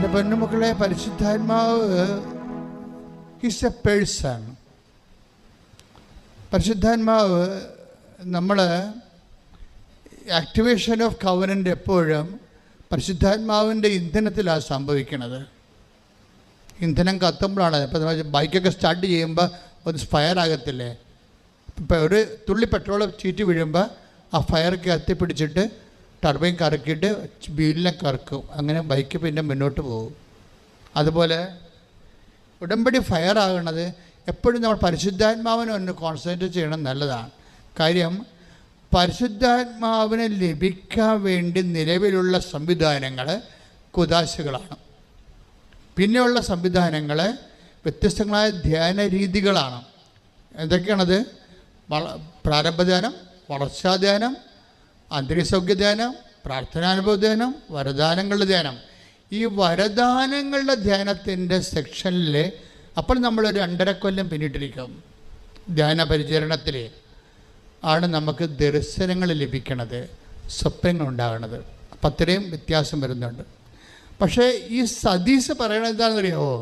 എൻ്റെ പൊന്നുമക്കളെ, പരിശുദ്ധാത്മാവ് is A person. പരിശുദ്ധാത്മാവ് നമ്മൾ ആക്ടിവേഷൻ ഓഫ് കവനൻ്റ് എപ്പോഴും പരിശുദ്ധാത്മാവിൻ്റെ ഇന്ധനത്തിലാണ് സംഭവിക്കുന്നത്. ഇന്ധനം കത്തുമ്പോഴാണ്. ഇപ്പോൾ ബൈക്കൊക്കെ സ്റ്റാർട്ട് ചെയ്യുമ്പോൾ ഒന്ന് ഫയർ ആകത്തില്ലേ? ഇപ്പോൾ ഒരു തുള്ളി പെട്രോൾ ചീറ്റി വീഴുമ്പോൾ ആ ഫയർ കത്തിപ്പിടിച്ചിട്ട് ടർബൈൻ കറക്കിയിട്ട് വീലിനെ കറക്കും. അങ്ങനെ ബൈക്ക് പിന്നെ മുന്നോട്ട് പോകും. അതുപോലെ ഉടമ്പടി ഫയർ ആകുന്നത് എപ്പോഴും നമ്മൾ പരിശുദ്ധാത്മാവിനെ ഒന്ന് കോൺസെൻട്രേറ്റ് ചെയ്യണം, നല്ലതാണ്. കാര്യം പരിശുദ്ധാത്മാവിനെ ലഭിക്കാൻ വേണ്ടി നിലവിലുള്ള സംവിധാനങ്ങൾ കുദാശകളാണ്. പിന്നെയുള്ള സംവിധാനങ്ങൾ വ്യത്യസ്തങ്ങളായ ധ്യാന രീതികളാണ്. എന്തൊക്കെയാണത്? പ്രാരംഭധ്യാനം, വളർച്ചാധ്യാനം, ആന്തരികസൗഖ്യ ധ്യാനം, പ്രാർത്ഥനാനുഭവ ധ്യാനം, വരദാനങ്ങളുടെ ധ്യാനം. ഈ വരദാനങ്ങളുടെ ധ്യാനത്തിൻ്റെ സെക്ഷനിൽ അപ്പോൾ നമ്മളൊരു 2.5 കൊല്ലം പിന്നിട്ടിരിക്കും. ധ്യാന പരിചരണത്തിൽ ആണ് നമുക്ക് ദർശനങ്ങൾ ലഭിക്കണത്, സ്വപ്നങ്ങൾ ഉണ്ടാകണത്. അപ്പം അത്രയും വ്യത്യാസം വരുന്നുണ്ട്. പക്ഷേ ഈ സതീശ് പറയണത് എന്താണെന്നറിയാമോ?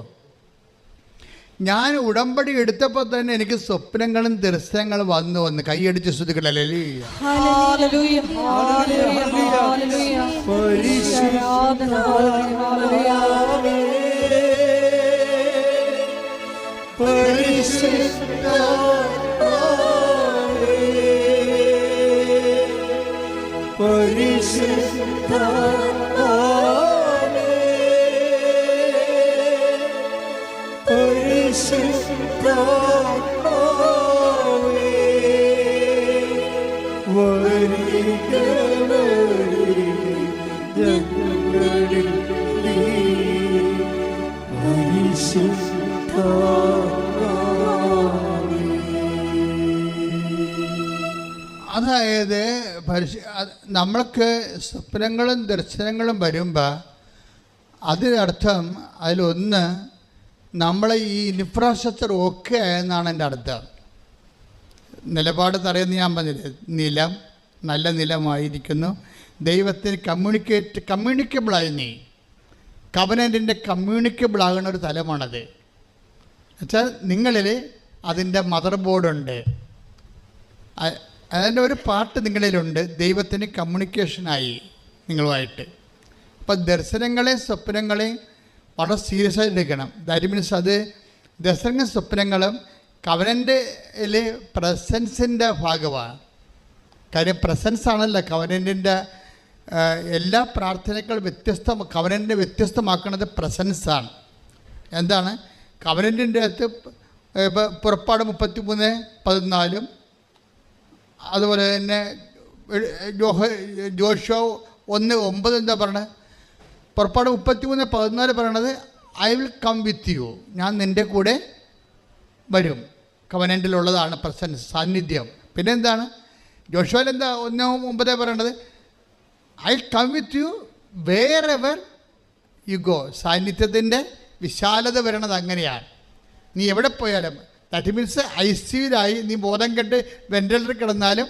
ഞാൻ ഉടമ്പടി എടുത്തപ്പോൾ തന്നെ എനിക്ക് സ്വപ്നങ്ങളും ദർശനങ്ങളും വന്ന് കൈയടിച്ച് ശ്രുതികളല്ലേ. അതായത് നമ്മൾക്ക് സ്വപ്നങ്ങളും ദർശനങ്ങളും വരുമ്പോൾ അതിനർത്ഥം അതിലൊന്ന് നമ്മളെ ഈ ഇൻഫ്രാസ്ട്രക്ചർ ഓക്കെ ആയെന്നാണ് എൻ്റെ അർത്ഥം. നിലപാട് തറയുന്ന ഞാൻ പറഞ്ഞില്ലേ, നിലം നല്ല നിലമായിരിക്കുന്നു, ദൈവത്തിന് കമ്മ്യൂണിക്കബിളായി. നീ കവനൻറ്റിൻ്റെ കമ്മ്യൂണിക്കബിൾ ആകുന്ന ഒരു തലമാണത്. എന്നുവെച്ചാൽ നിങ്ങളിൽ അതിൻ്റെ മദർ ബോർഡുണ്ട്, അതിൻ്റെ ഒരു പാർട്ട് നിങ്ങളിലുണ്ട്, ദൈവത്തിന് കമ്മ്യൂണിക്കേഷനായി നിങ്ങളുമായിട്ട്. അപ്പം ദർശനങ്ങളെയും സ്വപ്നങ്ങളെയും വളരെ സീരിയസ് ആയിട്ട് എടുക്കണം. ദാറ്റ് മീൻസ് അത് ദർശന സ്വപ്നങ്ങളും കവനൻ്റിൽ പ്രസൻസിൻ്റെ ഭാഗമാണ്. കാര്യം പ്രസൻസ് ആണല്ലോ കവനൻറ്റിൻ്റെ എല്ലാ പ്രാർത്ഥനകളും കവനൻറ്റിനെ വ്യത്യസ്തമാക്കുന്നത് പ്രസൻസാണ്. എന്താണ് കവനൻറ്റിൻ്റെ അകത്ത്? ഇപ്പോൾ പുറപ്പാട് 33:14, അതുപോലെ തന്നെ ജോഷുവ 1:9 എന്താ പറയണത്? പുറപ്പാട് 33:14 പറയണത് I will come with you, ഞാൻ നിൻ്റെ കൂടെ വരും. കവനൻറ്റിലുള്ളതാണ് പ്രസൻസ്, സാന്നിധ്യം. പിന്നെ എന്താണ് ജോഷുവയിൽ എന്താ 1:9 പറയണത്? I come with you wherever you go. സാന്നിധ്യത്തിൻ്റെ വിശാലത വരണത് അങ്ങനെയാണ്. നീ എവിടെ പോയാലും, ദാറ്റ് മീൻസ് ICUലായി നീ ബോധം കെട്ട് വെന്റിലേറ്ററിൽ കിടന്നാലും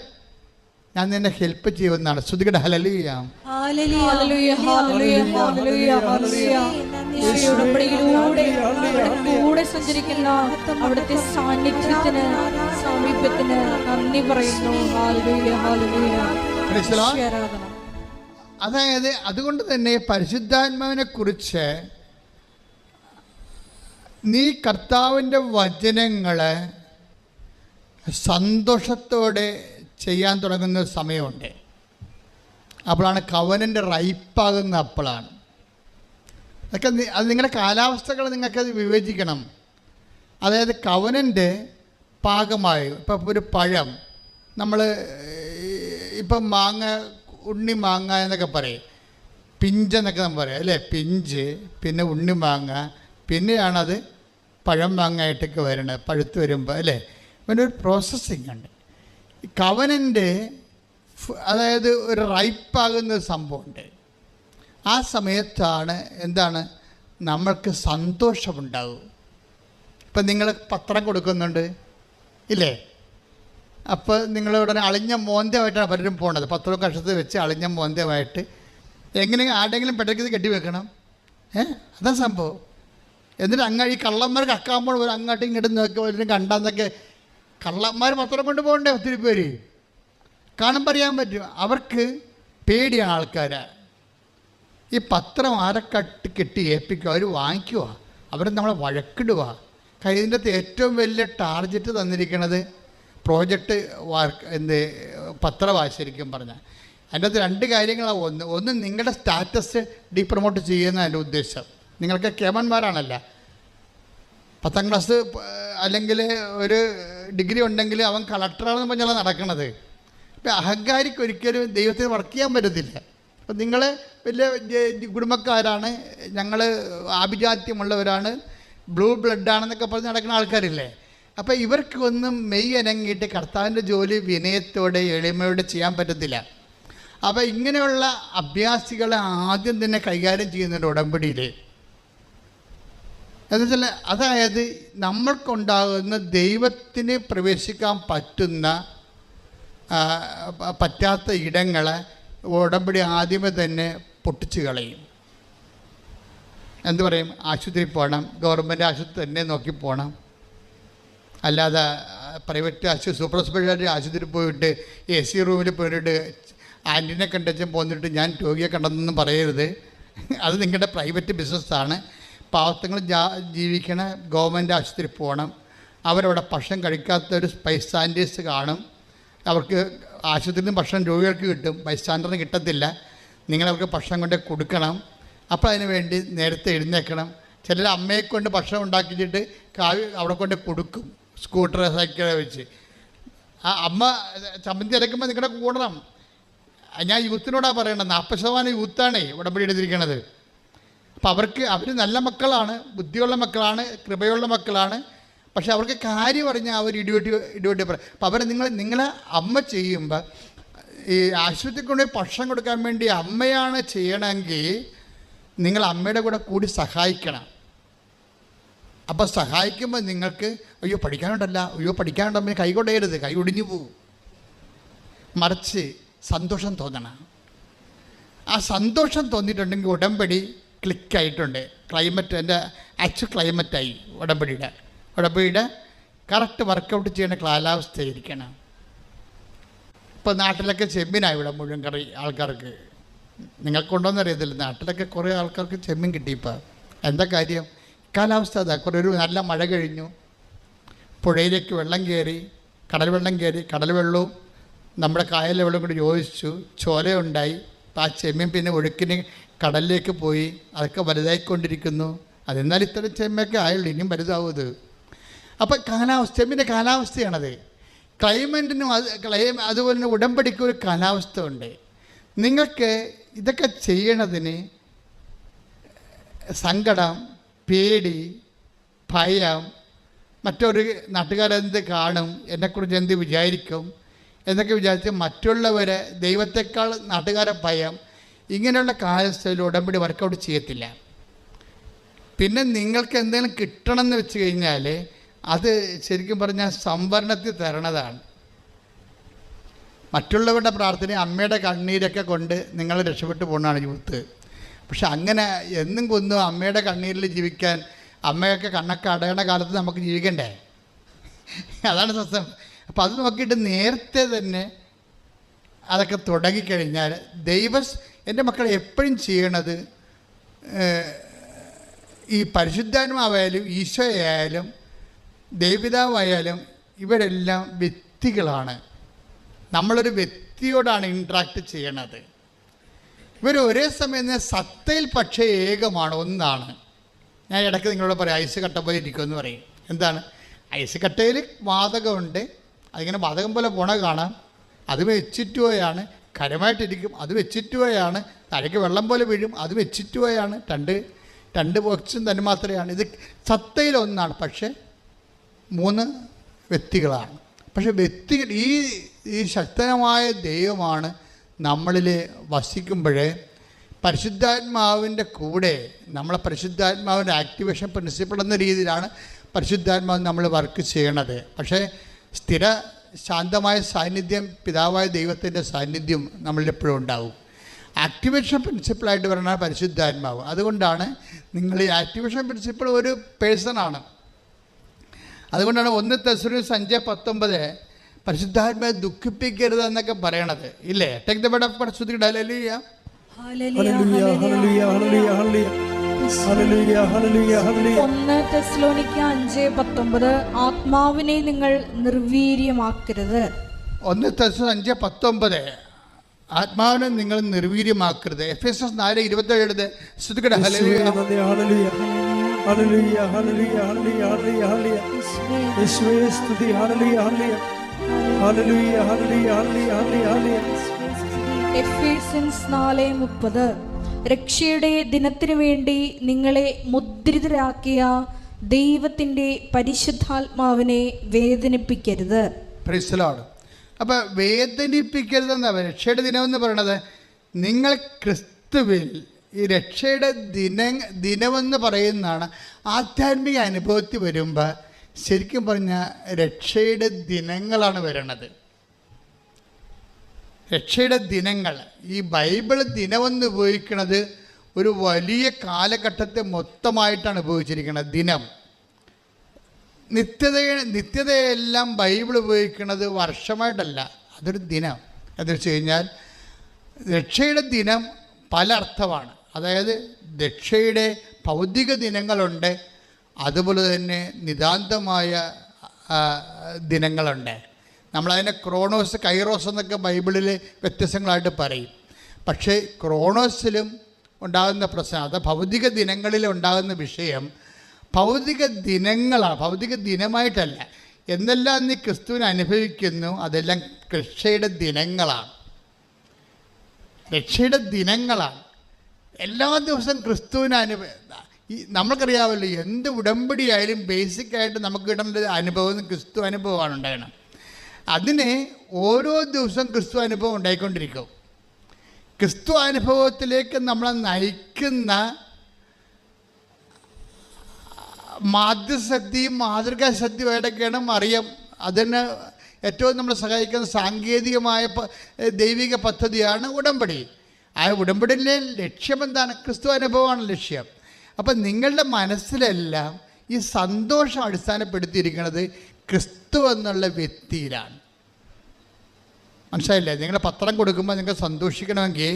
ഞാൻ നിന്നെ ഹെൽപ്പ് ചെയ്യുമെന്നാണ്. ശ്രുതികട ഹല്ലേലൂയ. കൂടെ സഞ്ചരിക്കുന്ന അവിടുത്തെ സാന്നിധ്യത്തിന്, സാമീപ്യത്തിന് നന്ദി പറയുന്നു. അതായത് അതുകൊണ്ട് തന്നെ പരിശുദ്ധാത്മാവിനെ കുറിച്ച് നീ കർത്താവിൻ്റെ വചനങ്ങളെ സന്തോഷത്തോടെ ചെയ്യാൻ തുടങ്ങുന്ന സമയമുണ്ട്. അപ്പോഴാണ് കവനൻ്റെ റൈപ്പാകുന്ന. അപ്പോഴാണ് അതൊക്കെ അത് നിങ്ങളുടെ കാലാവസ്ഥകൾ നിങ്ങൾക്കത് വിവേചിക്കണം. അതായത് കവനൻ്റെ പാകമായി ഇപ്പം ഒരു പഴം നമ്മൾ ഇപ്പം മാങ്ങ, ഉണ്ണി മാങ്ങ എന്നൊക്കെ പറയും, പിഞ്ചെന്നൊക്കെ നമ്മൾ പറയും അല്ലേ? പിഞ്ച്, പിന്നെ ഉണ്ണി മാങ്ങ, പിന്നെയാണത് പഴം മാങ്ങായിട്ടൊക്കെ വരണത് പഴുത്ത് വരുമ്പോൾ അല്ലേ? പിന്നെ ഒരു പ്രോസസ്സിങ് ഉണ്ട്. കവനൻ്റെ അതായത് ഒരു റൈപ്പാകുന്ന സംഭവമുണ്ട്. ആ സമയത്താണ് എന്താണ് നമ്മൾക്ക് സന്തോഷമുണ്ടാകും. ഇപ്പം നിങ്ങൾ പത്രം കൊടുക്കുന്നുണ്ട് ഇല്ലേ? അപ്പോൾ നിങ്ങൾ ഉടനെ അളിഞ്ഞ മോന്തമായിട്ടാണ് പലരും പോണത്. പത്രവും കഷത്തിൽ വെച്ച് അളിഞ്ഞ മോന്തമായിട്ട് എങ്ങനെ ആരുടെങ്കിലും പെട്ടെന്ന് കെട്ടി വെക്കണം. അതാ സംഭവം. എന്നിട്ട് ഈ കള്ളന്മാർ കക്കാമ്പോൾ ഒരു അങ്ങോട്ടും ഇങ്ങോട്ടും നോക്കി ഒരു കണ്ടാന്നൊക്കെ കള്ളന്മാർ പത്രം കൊണ്ട് പോകണ്ടേ ഒത്തിരി പേര് കാണുമ്പോൾ അറിയാൻ പറ്റും. അവർക്ക് പേടിയാണ് ആൾക്കാരെ. ഈ പത്രം കെട്ടി ഏൽപ്പിക്കുക, അവർ വാങ്ങിക്കുക, അവർ നമ്മളെ വഴക്കിടുക. ഇതിൻ്റെ അകത്ത് ഏറ്റവും വലിയ ടാർഗറ്റ് തന്നിരിക്കുന്നത് പ്രോജക്റ്റ് പത്രമാണ്. ശരിക്കും പറഞ്ഞാൽ അതിൻ്റെ അകത്ത് 2 കാര്യങ്ങളാണ്. ഒന്ന് നിങ്ങളുടെ സ്റ്റാറ്റസ് ഡീപ്രൊമോട്ട് ചെയ്യുന്ന എൻ്റെ ഉദ്ദേശം. നിങ്ങൾക്ക് കേമന്മാരാണല്ല, 10ാം ക്ലാസ് അല്ലെങ്കിൽ ഒരു ഡിഗ്രി ഉണ്ടെങ്കിൽ അവൻ കളക്ടറാണെന്ന് പറഞ്ഞാൽ നടക്കണത്. ഇപ്പം അഹങ്കാരിക്ക് ഒരിക്കലും ദൈവത്തിന് വർക്ക് ചെയ്യാൻ പറ്റത്തില്ല. അപ്പം നിങ്ങൾ വലിയ കുടുംബക്കാരാണ്, ഞങ്ങൾ ആഭിജാത്യമുള്ളവരാണ്, ബ്ലൂ ബ്ലഡാണെന്നൊക്കെ പറഞ്ഞ് നടക്കുന്ന ആൾക്കാരില്ലേ. അപ്പോൾ ഇവർക്കൊന്നും മെയ് അനങ്ങിയിട്ട് കർത്താവിൻ്റെ ജോലി വിനയത്തോടെ എളിമയോടെ ചെയ്യാൻ പറ്റത്തില്ല. അപ്പോൾ ഇങ്ങനെയുള്ള അഭ്യാസികളെ ആദ്യം തന്നെ കൈകാര്യം ചെയ്യുന്നുണ്ട് ഉടമ്പടിയിൽ. എന്നുവെച്ചാൽ അതായത് നമ്മൾക്കുണ്ടാകുന്ന ദൈവത്തിന് പ്രവേശിക്കാൻ പറ്റാത്ത ഇടങ്ങളെ ഉടമ്പടി ആദ്യമേ തന്നെ പൊട്ടിച്ച് കളയും. എന്തു പറയും? ആശുപത്രി പോകണം, ഗവൺമെൻറ് ആശുപത്രി തന്നെ നോക്കി പോകണം, അല്ലാതെ പ്രൈവറ്റ് സൂപ്പർ സ്പെഷ്യാലിറ്റി ആശുപത്രി പോയിട്ട് AC റൂമിൽ പോയിട്ട് ആൻറ്റിനെ കണ്ടും പോന്നിട്ട് ഞാൻ രോഗിയെ കണ്ടെന്നൊന്നും പറയരുത്. അത് നിങ്ങളുടെ പ്രൈവറ്റ് ബിസിനസ്സാണ്. പാവത്തങ്ങൾ ജീവിക്കണ ഗവൺമെൻറ് ആശുപത്രി പോകണം. അവരവിടെ ഭക്ഷണം കഴിക്കാത്തൊരു ബൈസ്റ്റാൻഡേഴ്സ് കാണും. അവർക്ക് ആശുപത്രിയിൽ നിന്ന് ഭക്ഷണം രോഗികൾക്ക് കിട്ടും, ബൈസ്റ്റാൻഡറിന് കിട്ടത്തില്ല. നിങ്ങളവർക്ക് ഭക്ഷണം കൊണ്ട് കൊടുക്കണം. അപ്പോൾ അതിന് വേണ്ടി നേരത്തെ എഴുന്നേൽക്കണം. ചിലർ അമ്മയെ കൊണ്ട് ഭക്ഷണം ഉണ്ടാക്കിയിട്ട് അവിടെ കൊണ്ട് കൊടുക്കും, സ്കൂട്ടർ സൈക്കിളെ വെച്ച്. ആ അമ്മ ചമ്മന്തി അരക്കുമ്പോൾ നിങ്ങളുടെ കൂടണം. ഞാൻ യൂത്തിനോടാണ് പറയണത്. 40% യൂത്താണേ ഉടമ്പടി എടുത്തിരിക്കണത്. അപ്പോൾ അവർ നല്ല മക്കളാണ്, ബുദ്ധിയുള്ള മക്കളാണ്, കൃപയുള്ള മക്കളാണ്. പക്ഷെ അവർക്ക് കാര്യം പറഞ്ഞാൽ അവർ ഇടിവെട്ടി പറയും. അപ്പം നിങ്ങളെ അമ്മ ചെയ്യുമ്പോൾ ഈ ആശുപത്രിക്ക് കൊണ്ടുപോയി ഭക്ഷണം കൊടുക്കാൻ വേണ്ടി അമ്മയാണ് ചെയ്യണമെങ്കിൽ നിങ്ങൾ അമ്മയുടെ കൂടെ കൂടി സഹായിക്കണം. അപ്പോൾ സഹായിക്കുമ്പോൾ നിങ്ങൾക്ക് അയ്യോ പഠിക്കാനുണ്ടമ്മ കൈ കൊണ്ടേരുത്, കൈ ഒടിഞ്ഞു പോകും. മറിച്ച് സന്തോഷം തോന്നണം. ആ സന്തോഷം തോന്നിയിട്ടുണ്ടെങ്കിൽ ഉടമ്പടി ക്ലിക്കായിട്ടുണ്ട്. ക്ലൈമറ്റ് എൻ്റെ ആക്ച്വൽ ക്ലൈമറ്റായി ഉടമ്പടിയുടെ കറക്റ്റ് വർക്കൗട്ട് ചെയ്യുന്ന കാലാവസ്ഥയായിരിക്കണം. ഇപ്പോൾ നാട്ടിലൊക്കെ ചെമ്മീനായി ഇവിടെ മുഴുവൻ കറി ആൾക്കാർക്ക്. നിങ്ങൾക്കുണ്ടോയെന്ന് അറിയത്തില്ല, നാട്ടിലൊക്കെ കുറേ ആൾക്കാർക്ക് ചെമ്മീൻ കിട്ടി. ഇപ്പോൾ എന്താ കാര്യം? കാലാവസ്ഥ അതാ. ഒരു നല്ല മഴ കഴിഞ്ഞു, പുഴയിലേക്ക് വെള്ളം കയറി, കടൽ വെള്ളവും നമ്മുടെ കായലിലെ വെള്ളം കൂടി യോജിച്ചു, ചോലയുണ്ടായി. അപ്പോൾ ആ ചെമ്മീൻ പിന്നെ ഒഴുക്കിന് കടലിലേക്ക് പോയി, അതൊക്കെ വലുതായിക്കൊണ്ടിരിക്കുന്നു. അതെന്നാൽ ഇത്തരം ചെമ്മയൊക്കെ ആയുള്ളൂ, ഇനിയും വലുതാവും ഇത്. അപ്പോൾ ചെമ്മിൻ്റെ കാലാവസ്ഥയാണത്. ക്ലൈമറ്റിനും അതുപോലെ തന്നെ ഉടമ്പടിക്കും ഒരു കാലാവസ്ഥ ഉണ്ട്. നിങ്ങൾക്ക് ഇതൊക്കെ ചെയ്യണതിന് സങ്കടം, പേടി, ഭയം, മറ്റൊരു നാട്ടുകാരെന്ത് കാണും, എന്നെക്കുറിച്ച് എന്ത് വിചാരിക്കും എന്നൊക്കെ വിചാരിച്ച് മറ്റുള്ളവരെ ദൈവത്തെക്കാൾ നാട്ടുകാരെ ഭയം, ഇങ്ങനെയുള്ള കാലാവസ്ഥയിൽ ഉടമ്പടി വർക്കൗട്ട് ചെയ്യത്തില്ല. പിന്നെ നിങ്ങൾക്ക് എന്തെങ്കിലും കിട്ടണമെന്ന് വെച്ച് കഴിഞ്ഞാൽ അത് ശരിക്കും പറഞ്ഞാൽ സംവരണത്തിൽ തരണതാണ്. മറ്റുള്ളവരുടെ പ്രാർത്ഥന, അമ്മയുടെ കണ്ണീരൊക്കെ കൊണ്ട് നിങ്ങൾ രക്ഷപ്പെട്ടു പോകുന്നതാണ് യൂത്ത്. പക്ഷെ അങ്ങനെ എന്നും കൊന്നും അമ്മയുടെ കണ്ണീരിൽ ജീവിക്കാൻ, അമ്മയൊക്കെ കണ്ണൊക്കെ അടയണ കാലത്ത് നമുക്ക് ജീവിക്കണ്ടേ? അതാണ് സത്യം. അപ്പോൾ അത് നോക്കിയിട്ട് നേരത്തെ തന്നെ അതൊക്കെ തുടങ്ങിക്കഴിഞ്ഞാൽ എൻ്റെ മക്കൾ എപ്പോഴും ചെയ്യണത് ഈ പരിശുദ്ധാത്മാവായാലും ഈശോയായാലും ദൈവപിതാവായാലും ഇവരെല്ലാം വ്യക്തികളാണ്. നമ്മളൊരു വ്യക്തിയോടാണ് ഇൻട്രാക്ട് ചെയ്യണത്. ഇവർ ഒരേ സമയം സത്തയിൽ പക്ഷേ ഏകമാണ്, ഒന്നാണ്. ഞാൻ ഇടയ്ക്ക് നിങ്ങളോട് പറയും ഐസ് കട്ട പോലെ ഇരിക്കുമെന്ന് പറയും. എന്താണ് ഐസ് കട്ടയിൽ? വാതകമുണ്ട്, അതിങ്ങനെ വാതകം പോലെ പോണ കാണാം. അത് വെച്ചിട്ടുപോയാണ്, കരമായിട്ടിരിക്കും, അത് വെച്ചിട്ടുപോയാണ്, താഴേക്ക് വെള്ളം പോലെ വീഴും, അത് വെച്ചിട്ടുപോയാണ്. രണ്ട് ബോക്സും തന്നെ മാത്രമാണ്. ഇത് സത്തയിൽ ഒന്നാണ്, പക്ഷേ 3 വ്യക്തികളാണ്. പക്ഷെ വ്യക്തികൾ ഈ ശക്തമായ ദൈവമാണ് നമ്മളിൽ വസിക്കുമ്പോഴേ പരിശുദ്ധാത്മാവിൻ്റെ കൂടെ നമ്മളെ പരിശുദ്ധാത്മാവിൻ്റെ ആക്ടിവേഷൻ പ്രിൻസിപ്പിൾ എന്ന രീതിയിലാണ് പരിശുദ്ധാത്മാവ് നമ്മൾ വർക്ക് ചെയ്യണത്. പക്ഷേ സ്ഥിര ശാന്തമായ സാന്നിധ്യം, പിതാവായ ദൈവത്തിൻ്റെ സാന്നിധ്യം നമ്മളിലെപ്പോഴും ഉണ്ടാവും. ആക്ടിവേഷൻ പ്രിൻസിപ്പിളായിട്ട് പറയുന്ന പരിശുദ്ധാത്മാവ്. അതുകൊണ്ടാണ് നിങ്ങൾ ഈ ആക്ടിവേഷൻ പ്രിൻസിപ്പിൾ ഒരു പേഴ്സണാണ്. അതുകൊണ്ടാണ് 1 തെസ്സലോനിക്കർ 5:19 പരിശുദ്ധാത്മാവെ ദുഃഖിപ്പിക്കരുത് എന്നൊക്കെ പറയണത് ഇല്ലേ? Take the word of God. ശ്രുതിയുടെ hallelujah. Hallelujah hallelujah hallelujah hallelujah hallelujah hallelujah hallelujah. 1 തെസ്സലോനിക്കർ 5:19 ആത്മാവിനെ നിങ്ങൾ നിർവീര്യമാക്കരുത്. 1 തെസ്സലോനിക്കർ 5:19 ആത്മാവിനെ നിങ്ങൾ നിർവീര്യമാക്കരുത്. എഫെസ്യർ 4:27 ശ്രുതിയുടെ hallelujah. Hallelujah hallelujah hallelujah hallelujah hallelujah. യേശുവേ സ്തുതി. Hallelujah hallelujah hallelujah hallelujah hallelujah hallelujah. Ephesians 4:30 രക്ഷയുടെ ദിനത്തിനു വേണ്ടി നിങ്ങളെ മുദ്രിതരാക്കിയ ദൈവത്തിന്റെ പരിശുദ്ധാത്മാവിനെ വേദനിപ്പിക്കരുത്. Praise the Lord. അപ്പോൾ വേദനിപ്പിക്കരുതെന്നാണ് രക്ഷയുടെ ദിനമെന്ന് പറയണത്. നിങ്ങൾ ക്രിസ്തുവിൽ ഈ രക്ഷയുടെ ദിനമെന്ന് പറയുന്നതാണ്. ആധ്യാത്മിക അനുഭവത്തിൽ വരുമ്പോൾ ശരിക്കും പറഞ്ഞാൽ രക്ഷയുടെ ദിനങ്ങളാണ് വരണത്. രക്ഷയുടെ ദിനങ്ങൾ, ഈ ബൈബിൾ ദിനമെന്ന് ഉപയോഗിക്കുന്നത് ഒരു വലിയ കാലഘട്ടത്തെ മൊത്തമായിട്ടാണ് ഉപയോഗിച്ചിരിക്കുന്നത്. ദിനം നിത്യതയെല്ലാം ബൈബിൾ ഉപയോഗിക്കുന്നത് വർഷമായിട്ടല്ല, അതൊരു ദിനം. എന്ന് വെച്ച് കഴിഞ്ഞാൽ രക്ഷയുടെ ദിനം പല അർത്ഥമാണ്. അതായത് രക്ഷയുടെ ഭൗതിക ദിനങ്ങളുണ്ട്, അതുപോലെ തന്നെ നിതാന്തമായ ദിനങ്ങളുണ്ട്. നമ്മളതിനെ ക്രോണോസ്, കൈറോസ് എന്നൊക്കെ ബൈബിളിൽ വ്യത്യസ്തങ്ങളായിട്ട് പറയും. പക്ഷേ ക്രോണോസിലും ഉണ്ടാകുന്ന പ്രശ്നം, അത് ഭൗതിക ദിനങ്ങളിൽ ഉണ്ടാകുന്ന വിഷയം ഭൗതിക ദിനങ്ങളാണ്, ഭൗതിക ദിനമായിട്ടല്ല. എന്നെല്ലാം നീ ക്രിസ്തുവിനെ അനുഭവിക്കുന്നു അതെല്ലാം രക്ഷയുടെ ദിനങ്ങളാണ്, രക്ഷയുടെ ദിനങ്ങളാണ്. എല്ലാ ദിവസവും ക്രിസ്തുവിനെ നമ്മൾക്കറിയാമല്ലോ, എന്ത് ഉടമ്പടിയായാലും ബേസിക്കായിട്ട് നമുക്ക് കിട്ടുന്ന അനുഭവം ക്രിസ്തു അനുഭവമാണ് ഉണ്ടാകണം. അതിനെ ഓരോ ദിവസവും ക്രിസ്തു അനുഭവം ഉണ്ടായിക്കൊണ്ടിരിക്കും. ക്രിസ്തു അനുഭവത്തിലേക്ക് നമ്മളെ നയിക്കുന്ന മാധ്യസ്ഥയും മാതൃകാശക്തിയുമായിട്ടൊക്കെയാണ് മറിയം. അതിന് ഏറ്റവും നമ്മളെ സഹായിക്കുന്ന സാങ്കേതികമായ ദൈവിക പദ്ധതിയാണ് ഉടമ്പടി. ആ ഉടമ്പടിയിലെ ലക്ഷ്യം എന്താണ്? ക്രിസ്തു അനുഭവമാണ് ലക്ഷ്യം. അപ്പം നിങ്ങളുടെ മനസ്സിലെല്ലാം ഈ സന്തോഷം അടിസ്ഥാനപ്പെടുത്തിയിരിക്കുന്നത് ക്രിസ്തു എന്നുള്ള വ്യക്തിയിലാണ്. മനസ്സിലായില്ലേ? നിങ്ങൾ പത്രം കൊടുക്കുമ്പോൾ നിങ്ങൾ സന്തോഷിക്കണമെങ്കിൽ